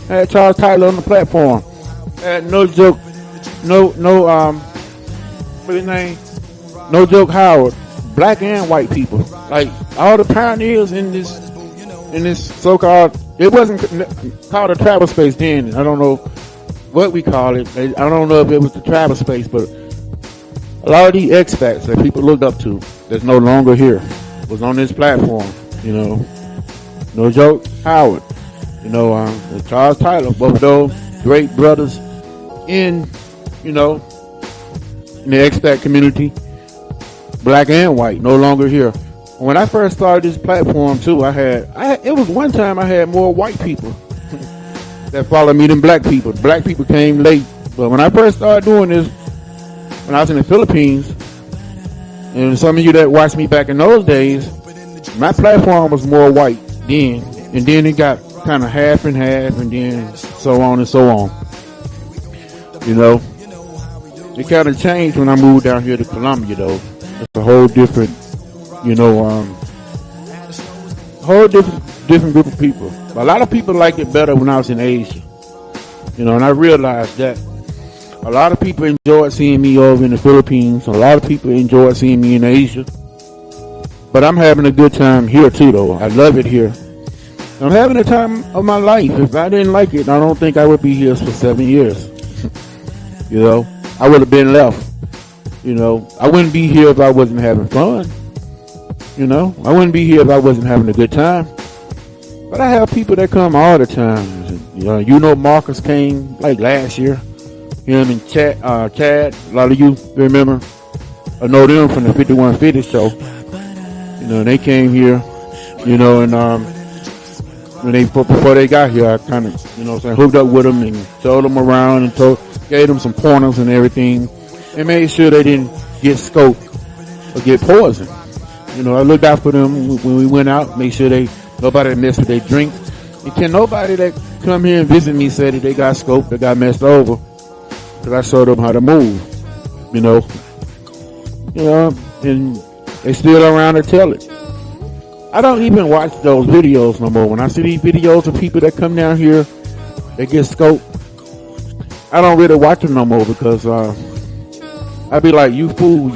I had Charles Tyler on the platform. I had No Joke what's his name? No Joke Howard. Black and white people. Like, all the pioneers in this so-called, it wasn't called a travel space then. I don't know what we call it. I don't know if it was the travel space, but a lot of these expats that people looked up to that's no longer here was on this platform. You know, No Joke Howard. You know, Charles Tyler. Both of those great brothers in, you know, in the expat community. Black and white, no longer here. When I first started this platform too, it was one time I had more white people that followed me than black people. Black people came late. But when I first started doing this, when I was in the Philippines, and some of you that watched me back in those days, my platform was more white then. And then it got kind of half and half, and then so on and so on. You know, it kind of changed when I moved down here to Colombia, though. It's a whole different, you know, whole different group of people. A lot of people liked it better when I was in Asia. You know, and I realized that a lot of people enjoyed seeing me over in the Philippines. A lot of people enjoyed seeing me in Asia. But I'm having a good time here too, though. I love it here. I'm having a time of my life. If I didn't like it, I don't think I would be here for 7 years. You know, I would have been left. You know, I wouldn't be here if I wasn't having fun. You know, I wouldn't be here if I wasn't having a good time. But I have people that come all the time. You know, Marcus came like last year. Him and Chad, a lot of you remember. I know them from the 5150 show. You know, they came here. You know, and before they got here, I kind of, you know, hooked up with them and showed them around and gave them some pointers and everything. And made sure they didn't get scoped or get poisoned. You know, I looked out for them when we went out, made sure nobody messed with their drinks. And can nobody that come here and visit me say that they got scoped, they got messed over, because I showed them how to move. You know, and they still around to tell it. I don't even watch those videos no more. When I see these videos of people that come down here, they get scoped, I don't really watch them no more because, I'd be like, you fool.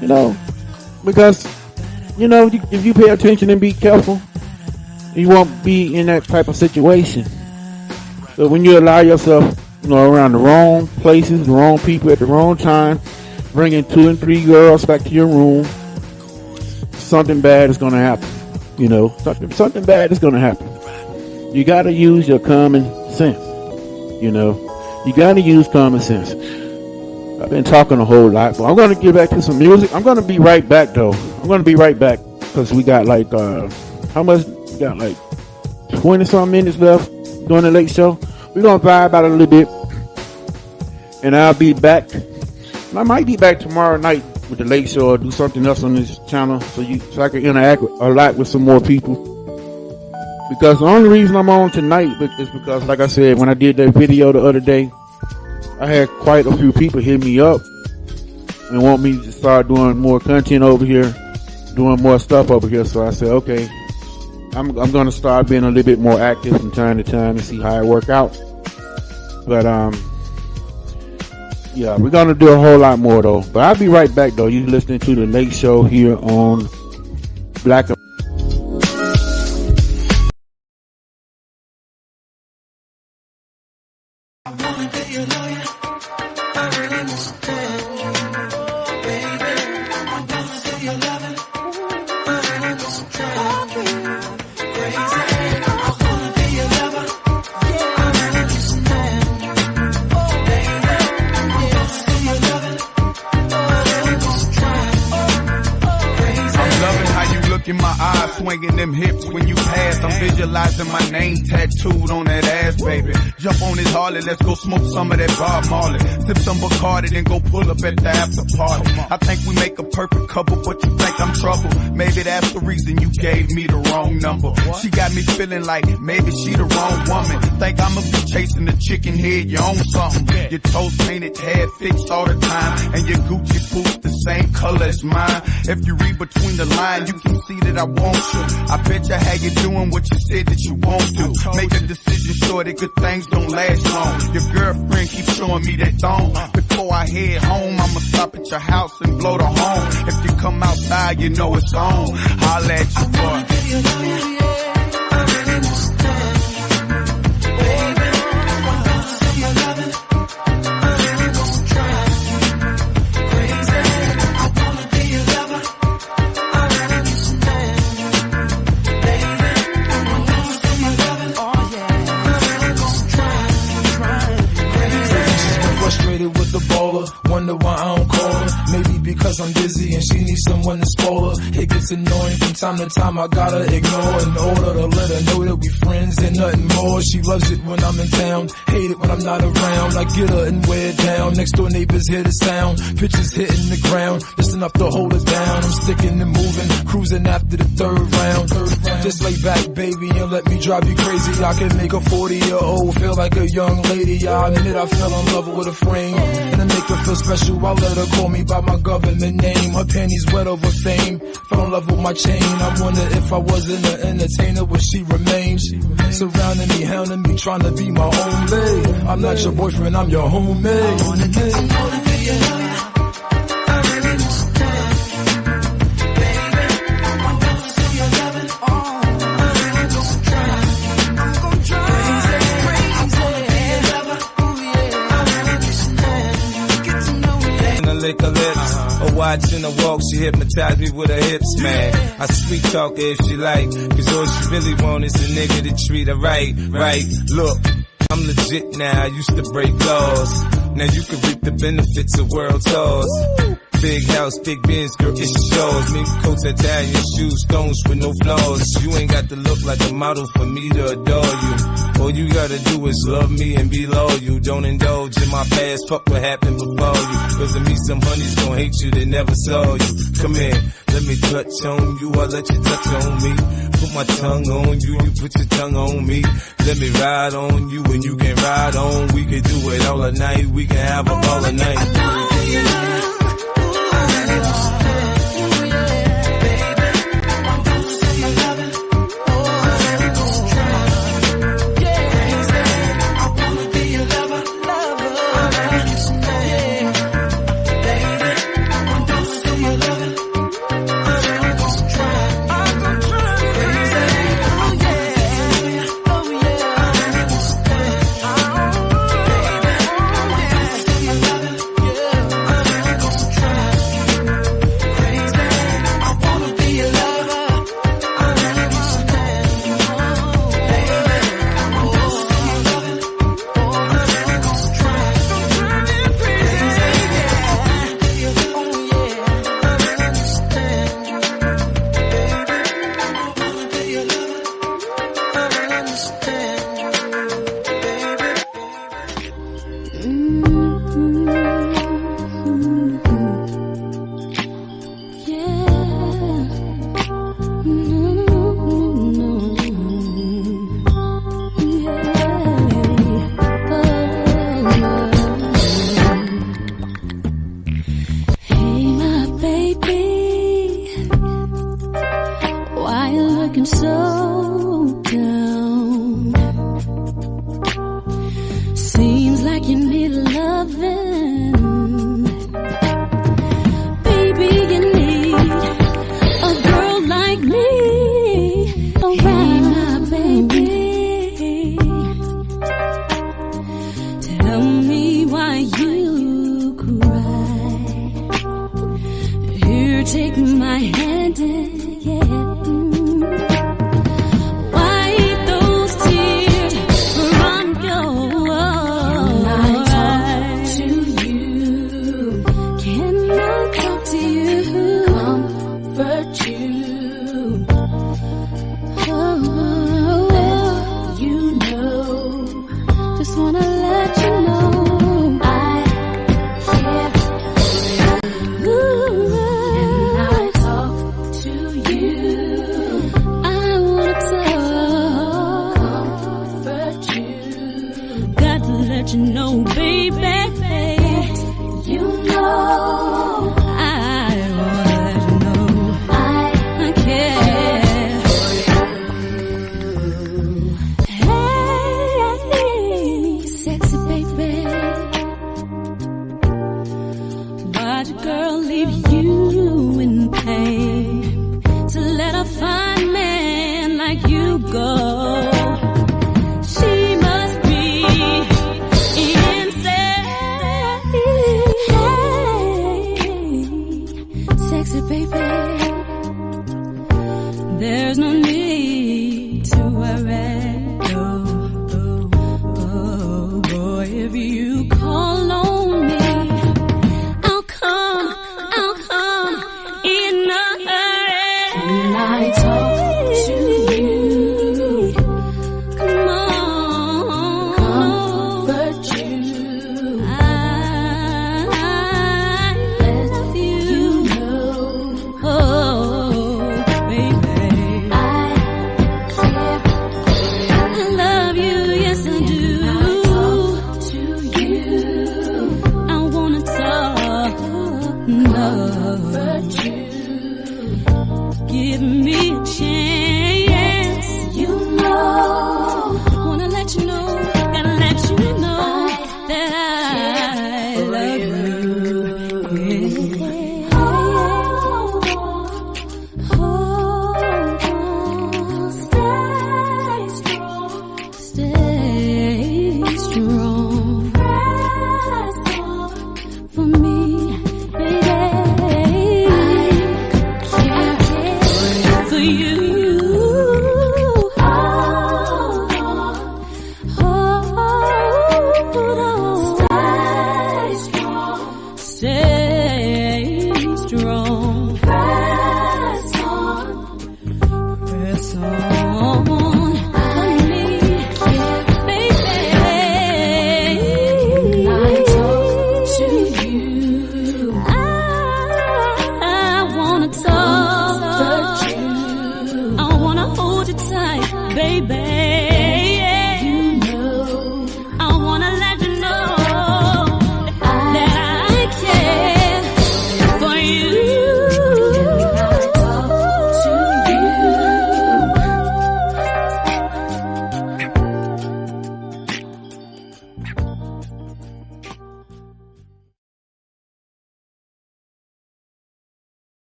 You know, because, you know, if you pay attention and be careful, you won't be in that type of situation. So when you allow yourself, you know, around the wrong places, the wrong people at the wrong time, bringing 2 and 3 girls back to your room, something bad is going to happen. You know, something bad is going to happen. You got to use your common sense. You know, you got to use common sense. I've been talking a whole lot, but I'm going to get back to some music. I'm going to be right back, though. I'm going to be right back because we got like, how much? We got like 20-some minutes left during the late show. We're going to vibe out a little bit, and I'll be back. And I might be back tomorrow night with the late show or do something else on this channel so I can interact a lot with some more people. Because the only reason I'm on tonight is because, like I said, when I did that video the other day, I had quite a few people hit me up and want me to start doing more content over here, doing more stuff over here. So I said, okay, I'm going to start being a little bit more active from time to time and see how it work out. But, yeah, we're going to do a whole lot more though. But I'll be right back though. You're listening to The Late Show here on Black
look in my eyes, swinging them hips when you pass. I'm visualizing my name tattooed on that ass, baby. Jump on this Harley, let's go smoke some of that Bob Marley. Sip some Bacardi, then go pull up at the after party. I think we make a perfect couple, but you think I'm trouble. Maybe that's the reason you gave me the wrong number. She got me feeling like maybe she the wrong woman. Think I'ma be chasing the chicken head, you own something. Your toes painted, hair fixed all the time, and your Gucci boots the same color as mine. If you read between the lines, you can see that I want you. I bet you how you doing what you said that you won't do. Make a decision sure that good things don't last long. Your girlfriend keeps showing me that thong. Before I head home, I'ma stop at your house and blow the horn. If you come outside, you know it's on. I'll let you boy.
With the baller, wonder why I don't call her. Maybe because I'm busy and she needs someone to spoil her. It gets annoying from time to time, I gotta ignore in order to let her know that we friends and nothing more. She loves it when I'm in town, hate it when I'm not around. I get her and wear it down, next door neighbors hear the sound. Pitches hitting the ground, just enough to hold her down. I'm sticking and moving, cruising after the third round. Just lay back, baby, and let me drive you crazy. I can make a 40-year-old feel like a young lady. I admit I fell in love with a frame, and to make her feel special, I let her call me by my government name. Her panties wet over fame, fell in love with my chain. I wonder if I wasn't an entertainer, would she remain? Surrounding me, hounding me, trying to be my own lady. I'm not your boyfriend, I'm your homie. I wanna get to know you.
Lick her lips, or watching her walk, she hypnotized me with her hips, man. I sweet talk her if she like, cause all she really want is a nigga to treat her right. Look, I'm legit now, I used to break laws. Now you can reap the benefits of world tours. Big house, big Benz, girl, it's yours. Mink coats, Italian shoes, stones with no flaws. You ain't got to look like a model for me to adore you. All you gotta do is love me and be loyal. Don't indulge in my past, fuck what happened before you. Cause of me, some honeys gon' hate you, they never saw you. Come here, let me touch on you, I'll let you touch on me. Put my tongue on you, you put your tongue on me. Let me ride on you and you can ride on. We can do it all night, we can have a ball at night.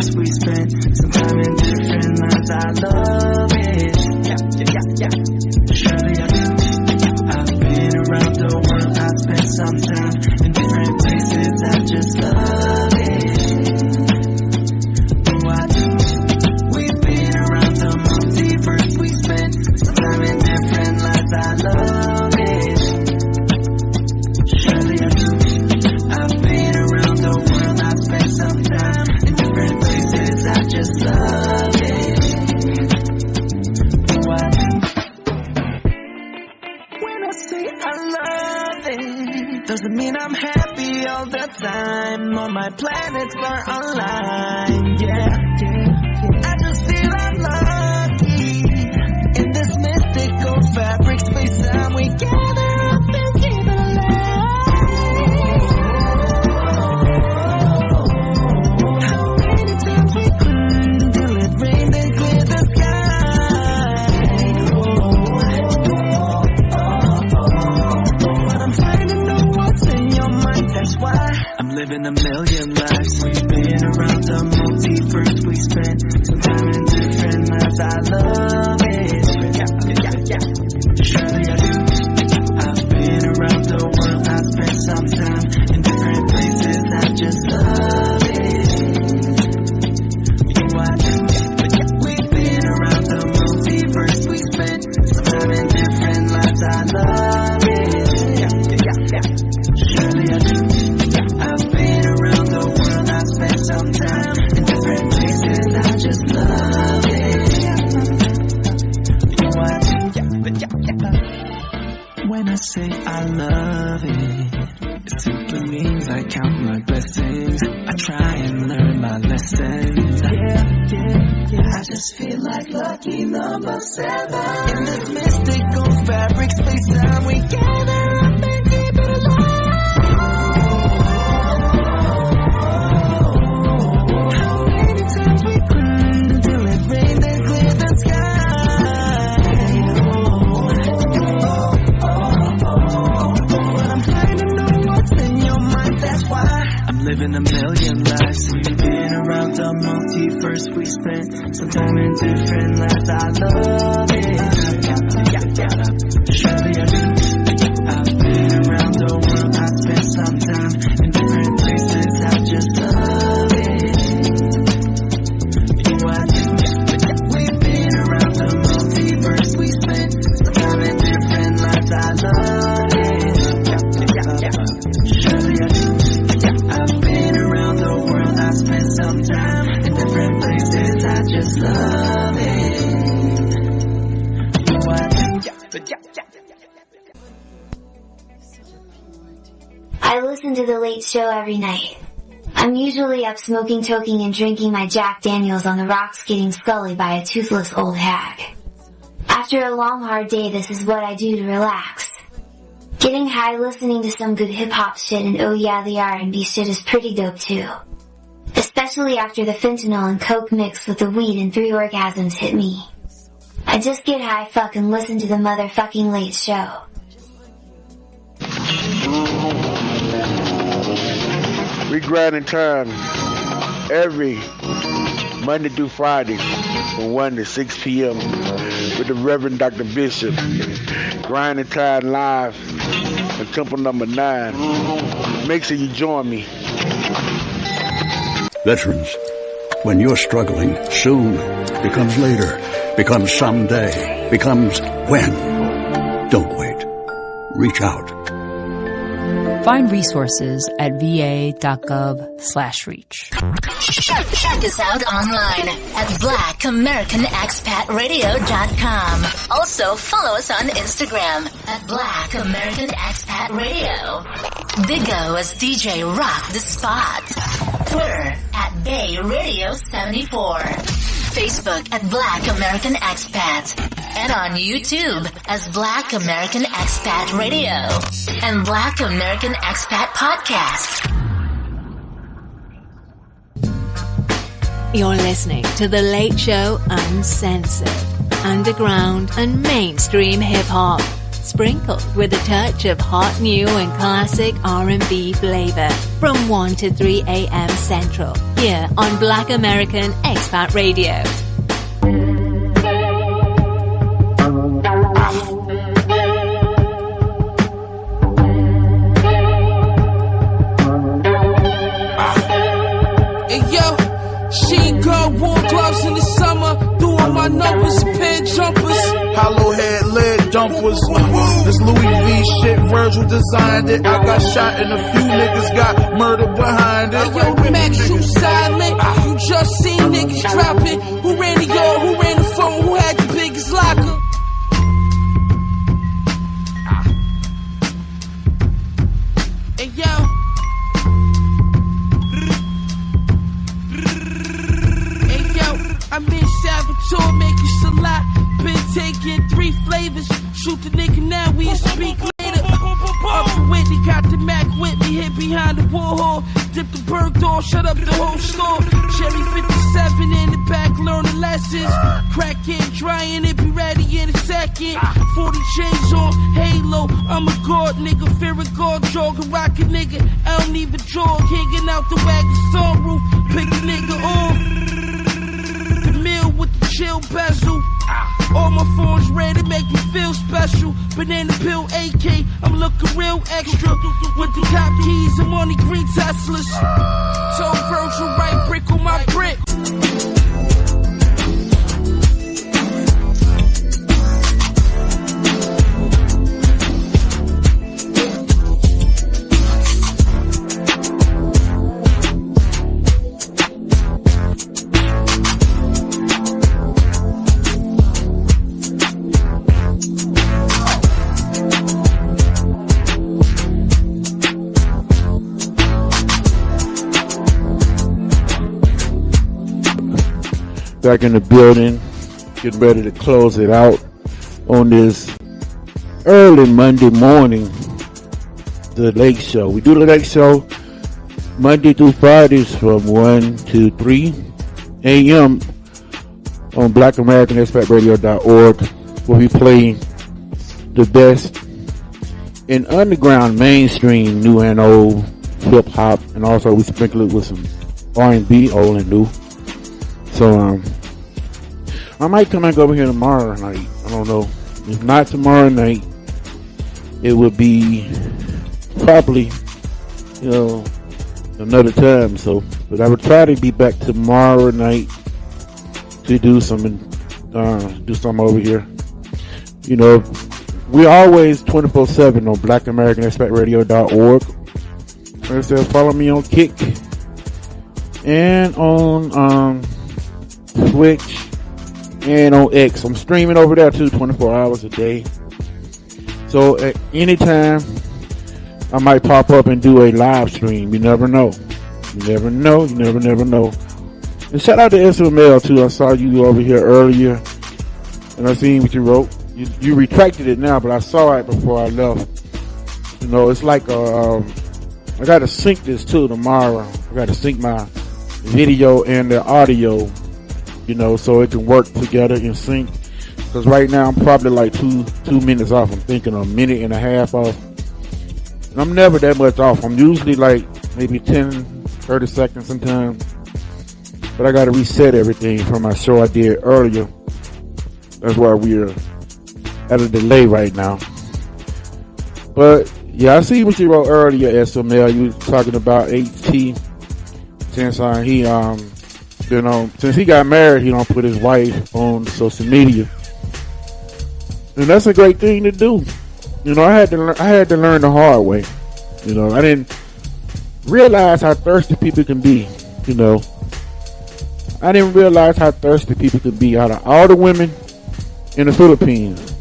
21st we spent some time in different lives. I love it. Surely I do. I've been around the world. I've spent some time in different places. I just love it. Oh, I do. We've been around the multiverse. We spent some time in different lives. I love it. Surely I do. I've been around the world. I've spent some time in different places. I just love it. Oh, I do. When I say I love it, doesn't mean I'm happy all the time. All my planets are aligned. Yeah. I just feel I'm lucky. In this mystical fabric space time, we gather up and keep it alive. How many times we cried until it rained and cleared the sky. But I'm trying to know what's in your mind. That's why I'm living a million lives. We've been around the multiverse. We spent some time in different lives. I love it. Surely I do. I've been around the world. I've spent some time in different places. I just love it. Oh, I do. We've been around the multiverse. We spent some time in different lives. I love it. Surely I do. I've been around the world. I've spent some time in different places. I just love it. Oh, I do. When I say I love it, it simply means I count my blessings. I try and learn my lessons. Yeah. I just feel like lucky number 7. In this mystical fabric space time, we gather up and keep it alive. How many times we cried until it rained and cleared the sky. Living a million lives. We've been around the multiverse. We spent some time in different lives. I love it. Surely I do. I've been around the world. I've spent some time in different places. I just love it. Oh, I do. We've been around the multiverse. We spent some time in different lives. I love it. Surely I do. I've been around the world, I spent some time in different places, I just love it. Oh, I do.
I listen to The Late Show every night. I'm usually up smoking, toking, and drinking my Jack Daniels on the rocks, getting scully by a toothless old hag. After a long hard day, this is what I do to relax. Getting high, listening to some good hip-hop shit, and oh yeah, the R&B shit is pretty dope too. Especially after the fentanyl and coke mixed with the weed and 3 orgasms hit me. I just get high, fucking listen to the motherfucking Late Show.
We grinding time every Monday through Friday from 1 to 6 p.m. with the Reverend Dr. Bishop. Grinding time live in Temple number 9. Make sure you join me.
Veterans, when you're struggling, soon becomes later, becomes someday, becomes when. Don't wait. Reach out.
Find resources at va.gov/reach.
Check us out online at BlackAmericanExpatRadio.com. Also, follow us on Instagram at Black American Expat Radio. Big O as DJ Rock the Spot. Twitter at Bay Radio 74. Facebook at Black American Expat. And on YouTube as Black American Expat Radio and Black American Expat Podcast. You're listening to The Late Show Uncensored, underground and mainstream hip-hop, sprinkled with a touch of hot new and classic R&B flavor from 1 to 3 a.m. Central. here on Black American Expat Radio.
Gloves in the summer, doing my numbers, pair jumpers,
hollow head lead dumpers. This Louis V shit, Virgil designed it. I got shot and a few niggas got murdered behind it.
Yo, Max, you silent. You just seen niggas dropping. Who ran the yard? Who ran the phone? Who had the biggest locker? Hey yo. I'm in Salvatore making salat. Been taking 3 flavors. Shoot the nigga now, we speak later. Up the Whitney, got the Mac with me. Hit behind the Warhol. Dip the bird door, shut up the whole store. Cherry 57 in the back, learning lessons. Crack it, drying it, be ready in a second. 40 chains on, halo. I'm a god nigga, fear a god, jog a rocket nigga. I don't even jog, hanging out the wagon sunroof. Pick a nigga off. Meal with the chill bezel. All my phones ready to make me feel special. Banana pill AK, I'm looking real extra. With the top keys, I'm on the green Teslas. So Virgil, right brick on my brick.
Back in the building, getting ready to close it out on this early Monday morning. The Lake Show. We do the Lake Show Monday through Fridays from 1 to 3 a.m. on BlackAmericanExpatRadio.org, where we play the best in underground, mainstream, new and old hip hop, and also we sprinkle it with some R&B, old and new. So I might come back over here tomorrow night. I don't know. If not tomorrow night, it would be probably, another time. So, but I would try to be back tomorrow night to do something over here. We're always 24/7 on BlackAmericanExpatRadio.org. Like I said, follow me on Kick and on Twitch and on X. I'm streaming over there too, 24 hours a day. So at any time, I might pop up and do a live stream. You never know. You never know. You never know. And shout out to SML too. I saw you over here earlier, and I seen what you wrote. You retracted it now, but I saw it before I left. It's like I got to sync this too tomorrow. I got to sync my video and the audio, so it can work together in sync. Because right now I'm probably like two minutes off. I'm thinking a minute and a half off. And I'm never that much off. I'm usually like maybe 10, 30 seconds sometimes. But I got to reset everything from my show I did earlier. That's why we're at a delay right now. But yeah, I see what you wrote earlier, SML. You was talking about HT. Since since he got married, he don't put his wife on social media, and that's a great thing to do. I had to learn the hard way. I didn't realize how thirsty people can be. I didn't realize how thirsty people can be. Out of all the women in the Philippines,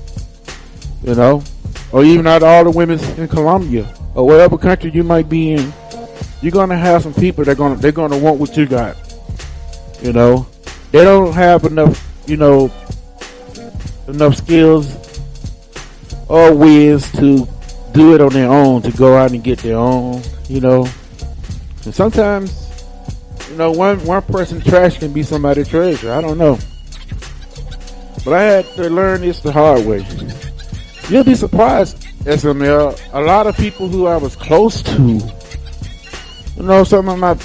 or even out of all the women in Colombia or whatever country you might be in, you're gonna have some people they're gonna want what you got. They don't have enough skills or whiz to do it on their own, to go out and get their own. And sometimes, one person's trash can be somebody's treasure. I don't know, but I had to learn this the hard way. You'll be surprised, SML. A lot of people who I was close to, some of my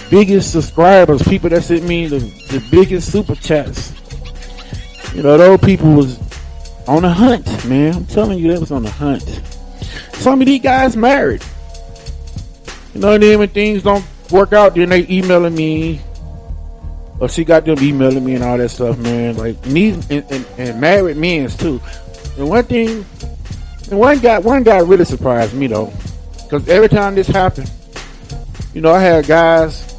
biggest subscribers, people that sent me the biggest super chats. You know, those people was on a hunt, man. I'm telling you, they was on a hunt. Some of these guys married. You know, and then when things don't work out, then they emailing me. Or she got them emailing me and all that stuff, man. Like, me and married men too. And one thing, and one guy really surprised me though. Because every time this happened, you know, I had guys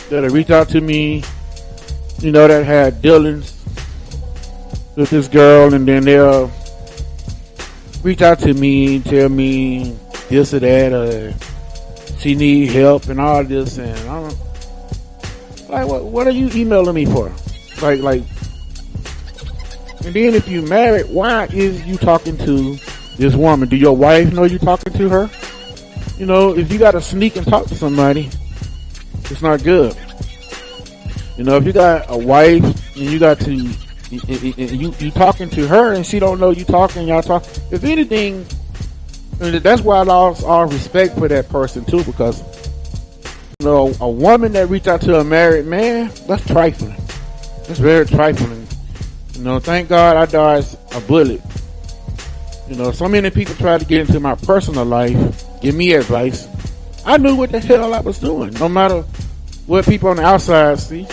that reached out to me, you know, that had dealings with this girl, and then they'll reach out to me, tell me this or that, she need help and all this, and I'm like, what are you emailing me for? Like, and then if you married, why is you talking to this woman? Do your wife know you talking to her? You know, if you got to sneak and talk to somebody, it's not good. You know, if you got a wife and you got to, you talking to her and she don't know you talking, y'all talk. If anything, that's why I lost all respect for that person too, because, you know, a woman that reached out to a married man, that's trifling. That's very trifling. You know, thank God I dodged a bullet. You know, so many people try to get into my personal life, give me advice. I knew what the hell I was doing, no matter what people on the outside see.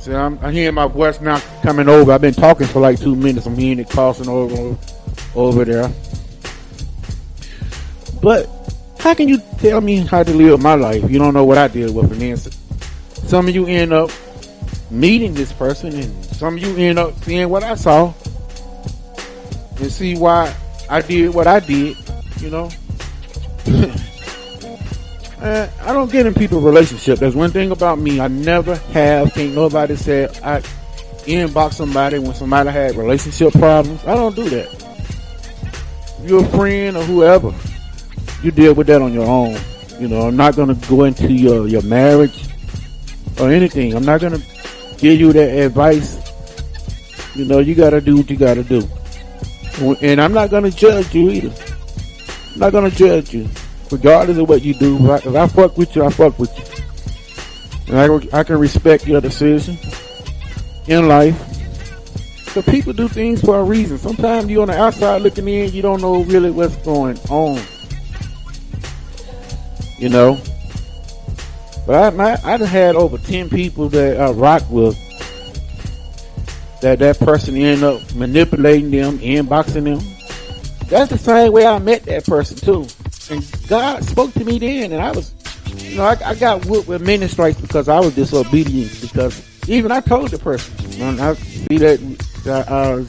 I'm hearing my voice now coming over. I've been talking for like 2 minutes. I'm hearing it crossing over there. But how can you tell me how to live my life? You don't know what I did with an answer. Some of you end up meeting this person, and some of you end up seeing what I saw and see why I did what I did, you know. I don't get in people's relationships. There's one thing about me. I never have, can't nobody say I inbox somebody when somebody had relationship problems. I don't do that. If you're a friend or whoever, you deal with that on your own. You know, I'm not going to go into your marriage or anything. I'm not going to give you that advice. You know, you got to do what you got to do. And I'm not going to judge you either. I'm not going to judge you. Regardless of what you do, if I fuck with you, I fuck with you. And I can respect your decision in life. But people do things for a reason. Sometimes you're on the outside looking in, you don't know really what's going on. You know? But I done had over 10 people that I rock with that person ended up manipulating them, inboxing them. That's the same way I met that person too. And God spoke to me then, and I was, you know, I got whooped with many strikes because I was disobedient. Because even I told the person, when I see that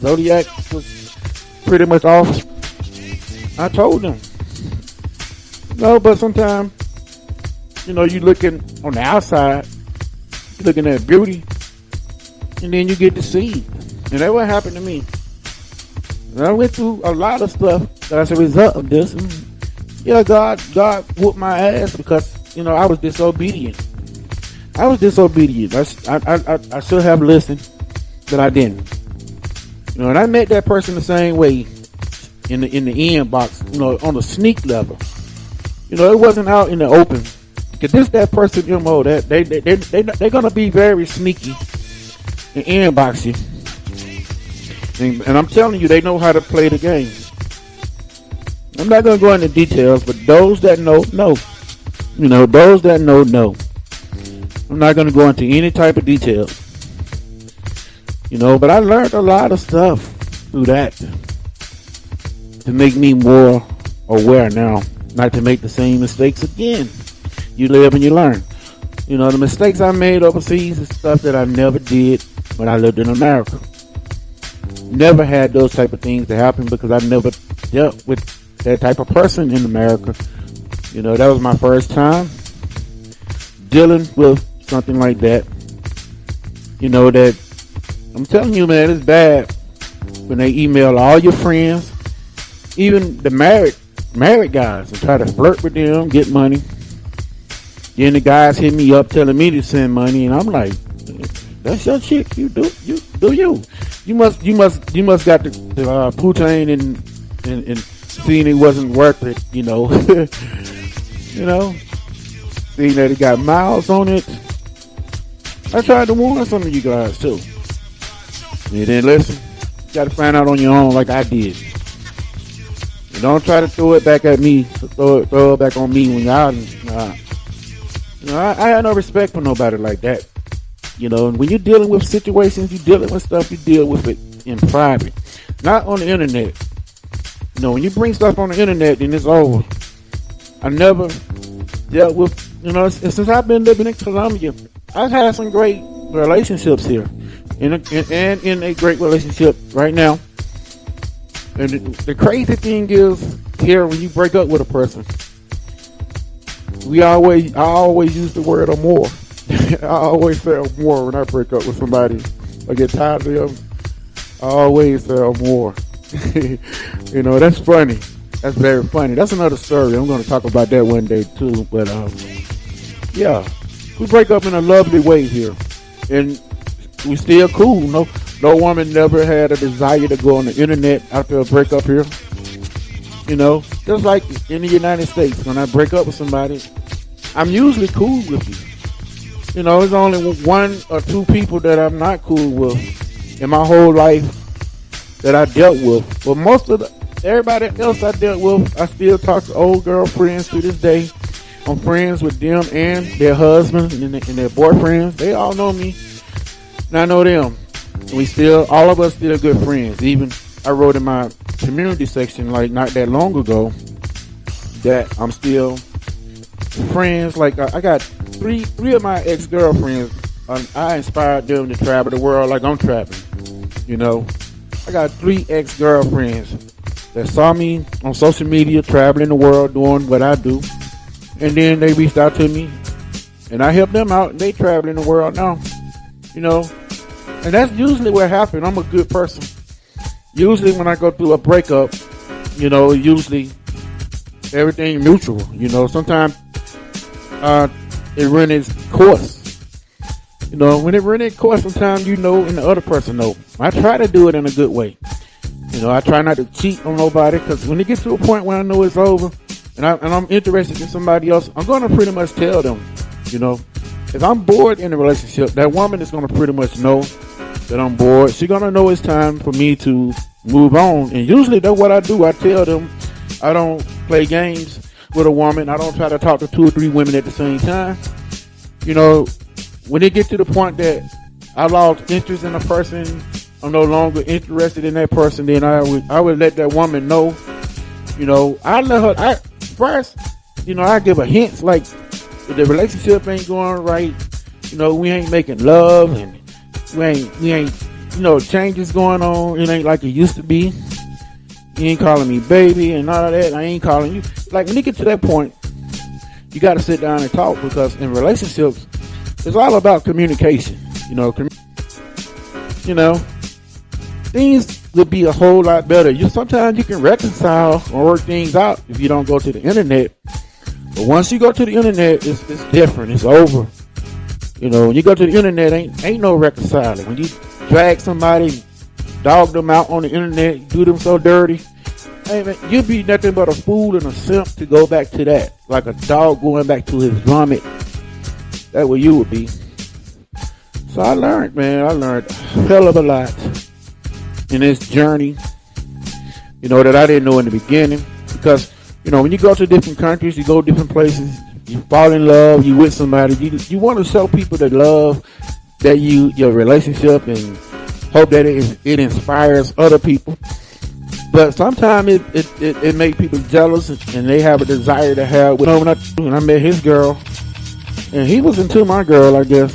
Zodiac was pretty much off, I told them. No, but sometimes, you know, you looking on the outside, you're looking at beauty, and then you get deceived. And that's what happened to me. And I went through a lot of stuff as a result of this. And yeah, God whooped my ass because, you know, I was disobedient. I should have listened, but I didn't. You know, and I met that person the same way in the inbox, you know, on a sneak level. You know, it wasn't out in the open. Cause that person, you know, they're gonna be very sneaky and inbox you. And I'm telling you, they know how to play the game. I'm not going to go into details, but those that know. You know, those that know. I'm not going to go into any type of detail. You know, but I learned a lot of stuff through that to make me more aware now, not to make the same mistakes again. You live and you learn. You know, the mistakes I made overseas is stuff that I never did when I lived in America. Never had those type of things to happen because I never dealt with that type of person in America. You know, that was my first time dealing with something like that. You know, that I'm telling you, man, it's bad when they email all your friends, even the married guys, and try to flirt with them, get money. Then the guys hit me up telling me to send money, and I'm like, that's your chick. You do you. You must got the poutine and seeing it wasn't worth it, you know. You know. seeing that it got miles on it, I tried to warn some of you guys too. You didn't listen. You got to find out on your own, like I did. And don't try to throw it back at me, throw it back on me when y'all. You know, I had no respect for nobody like that. You know, and when you're dealing with situations, you're dealing with stuff, you deal with it in private, not on the internet. You know, when you bring stuff on the internet, then it's over. I never dealt with, you know, since I've been living in Colombia, I've had some great relationships here, and in a great relationship right now. And the crazy thing is, here when you break up with a person, I always use the word or more. I always say or more when I break up with somebody. I get tired of them. I always say or more. You know, that's funny. That's very funny. That's another story. I'm going to talk about that one day too. But yeah, we break up in a lovely way here, and we still cool. No woman never had a desire to go on the internet after a breakup here. You know, just like in the United States, when I break up with somebody, I'm usually cool with you. You know, there's only one or two people that I'm not cool with in my whole life that I dealt with. But most of everybody else I dealt with, I still talk to old girlfriends to this day. I'm friends with them and their husbands and their boyfriends. They all know me, and I know them. All of us still good friends. Even I wrote in my community section, like not that long ago, that I'm still friends. Like I got three of my ex-girlfriends. I inspired them to travel the world like I'm traveling. You know, I got 3 ex-girlfriends that saw me on social media traveling the world doing what I do, and then they reached out to me, and I helped them out, and they traveling the world now. You know, and that's usually what happens. I'm a good person. Usually when I go through a breakup, you know, usually everything mutual. You know, sometimes it runs its course. You know, when it runs its course, sometimes you know and the other person know. I try to do it in a good way. You know, I try not to cheat on nobody, because when it gets to a point where I know it's over and I'm interested in somebody else, I'm going to pretty much tell them. You know, if I'm bored in a relationship, that woman is going to pretty much know that I'm bored. She's going to know it's time for me to move on. And usually that's what I do. I tell them I don't play games with a woman. I don't try to talk to 2 or 3 women at the same time. You know, when it gets to the point that I lost interest in a person, I'm no longer interested in that person, then I would let that woman know. You know, I let her, first, you know, I give her hints, like if the relationship ain't going right, you know, we ain't making love, and we ain't, you know, changes going on. It ain't like it used to be. You ain't calling me baby and all of that. I ain't calling you. Like when you get to that point, you got to sit down and talk, because in relationships, it's all about communication. You know, things would be a whole lot better. Sometimes you can reconcile or work things out if you don't go to the internet. But once you go to the internet, it's different. It's over. You know, when you go to the internet, ain't no reconciling. When you drag somebody, dog them out on the internet, do them so dirty, hey man, you'd be nothing but a fool and a simp to go back to that. Like a dog going back to his vomit. That's what you would be. So I learned a hell of a lot in this journey, you know, that I didn't know in the beginning. Because, you know, when you go to different countries, you go different places, you fall in love, you with somebody, you want to show people that love, that your relationship, and hope that it inspires other people. But sometimes it makes people jealous, and they have a desire to have. You know, when I met his girl, and he was into my girl, I guess,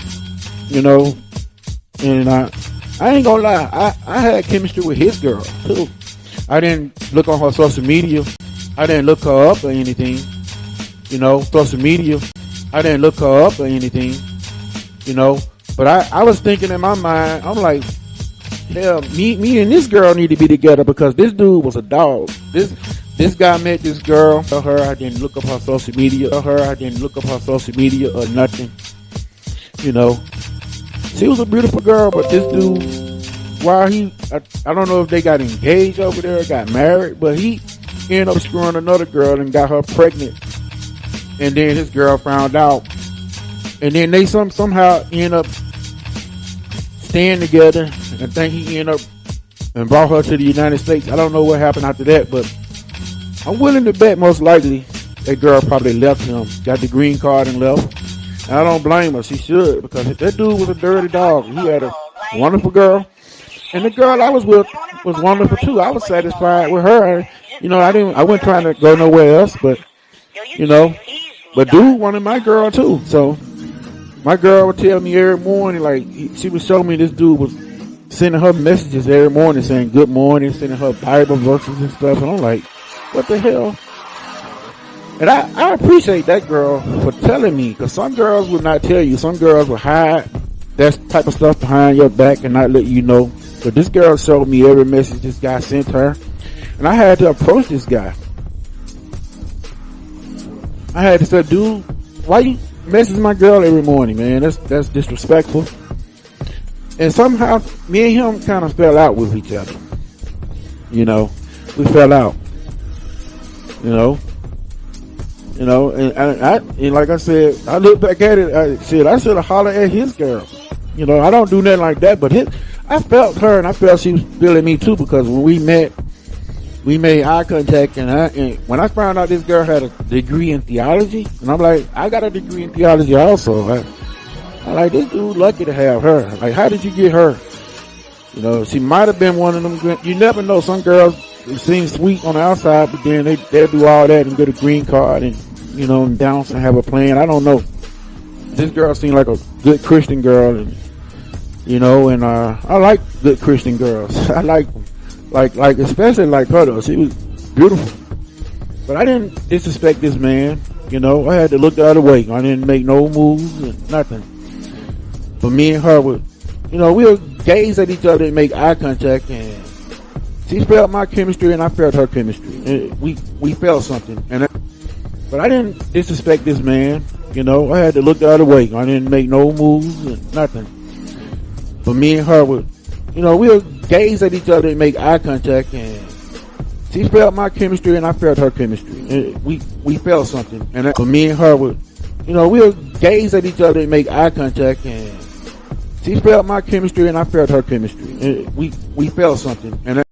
you know, and I ain't gonna lie, I had chemistry with his girl too. I didn't look on her social media. I didn't look her up or anything. You know, social media. I didn't look her up or anything. You know, but I was thinking in my mind, I'm like, hell, me and this girl need to be together, because this dude was a dog. This guy met this girl. I didn't look up her social media. I didn't look up her social media or nothing. You know, she was a beautiful girl, but this dude, while I don't know if they got engaged over there, got married, but he ended up screwing another girl and got her pregnant. and then his girl found out, and then they somehow end up staying together. And I think he ended up and brought her to the United States. I don't know what happened after that, but I'm willing to bet most likely that girl probably left him, got the green card and left. And I don't blame her. She should, because that dude was a dirty dog. He had a wonderful girl, and the girl I was with was wonderful too. I was satisfied with her. You know, I wasn't trying to go nowhere else, but you know, but dude wanted my girl too. So my girl would tell me every morning, like she would show me this dude was sending her messages every morning saying good morning, sending her Bible verses and stuff. And I'm like, what the hell? And I appreciate that girl for telling me, because some girls would not tell you. Some girls would hide that type of stuff behind your back and not let you know. But this girl showed me every message this guy sent her, and I had to approach this guy. I had to say, dude, why you message my girl every morning, man? That's disrespectful. And somehow me and him kind of fell out with each other. You know, we fell out. You know, and like I said, I look back at it, I should have hollered at his girl. You know, I don't do nothing like that, but I felt her, and I felt she was feeling me too, because when we met, we made eye contact, and when I found out this girl had a degree in theology, and I'm like, I got a degree in theology also. I like, this dude lucky to have her. Like, how did you get her? You know, she might have been one of them. You never know. Some girls seem sweet on the outside, but then they'll do all that and get a green card and, you know, and bounce and have a plan. I don't know. This girl seemed like a good Christian girl, and you know, and I like good Christian girls. I like them. Like especially like her though. She was beautiful. But I didn't disrespect this man. You know, I had to look the other way. I didn't make no moves and nothing. But me and her would, you know, we would gaze at each other and make eye contact, and she felt my chemistry and I felt her chemistry. And we felt something. But I didn't disrespect this man. You know, I had to look the other way. I didn't make no moves and nothing. But me and her would, you know, we would gaze at each other and make eye contact, and she felt my chemistry and I felt her chemistry. And we felt something. And but me and her would, you know, we would gaze at each other and make eye contact, and she felt my chemistry and I felt her chemistry. And we felt something. And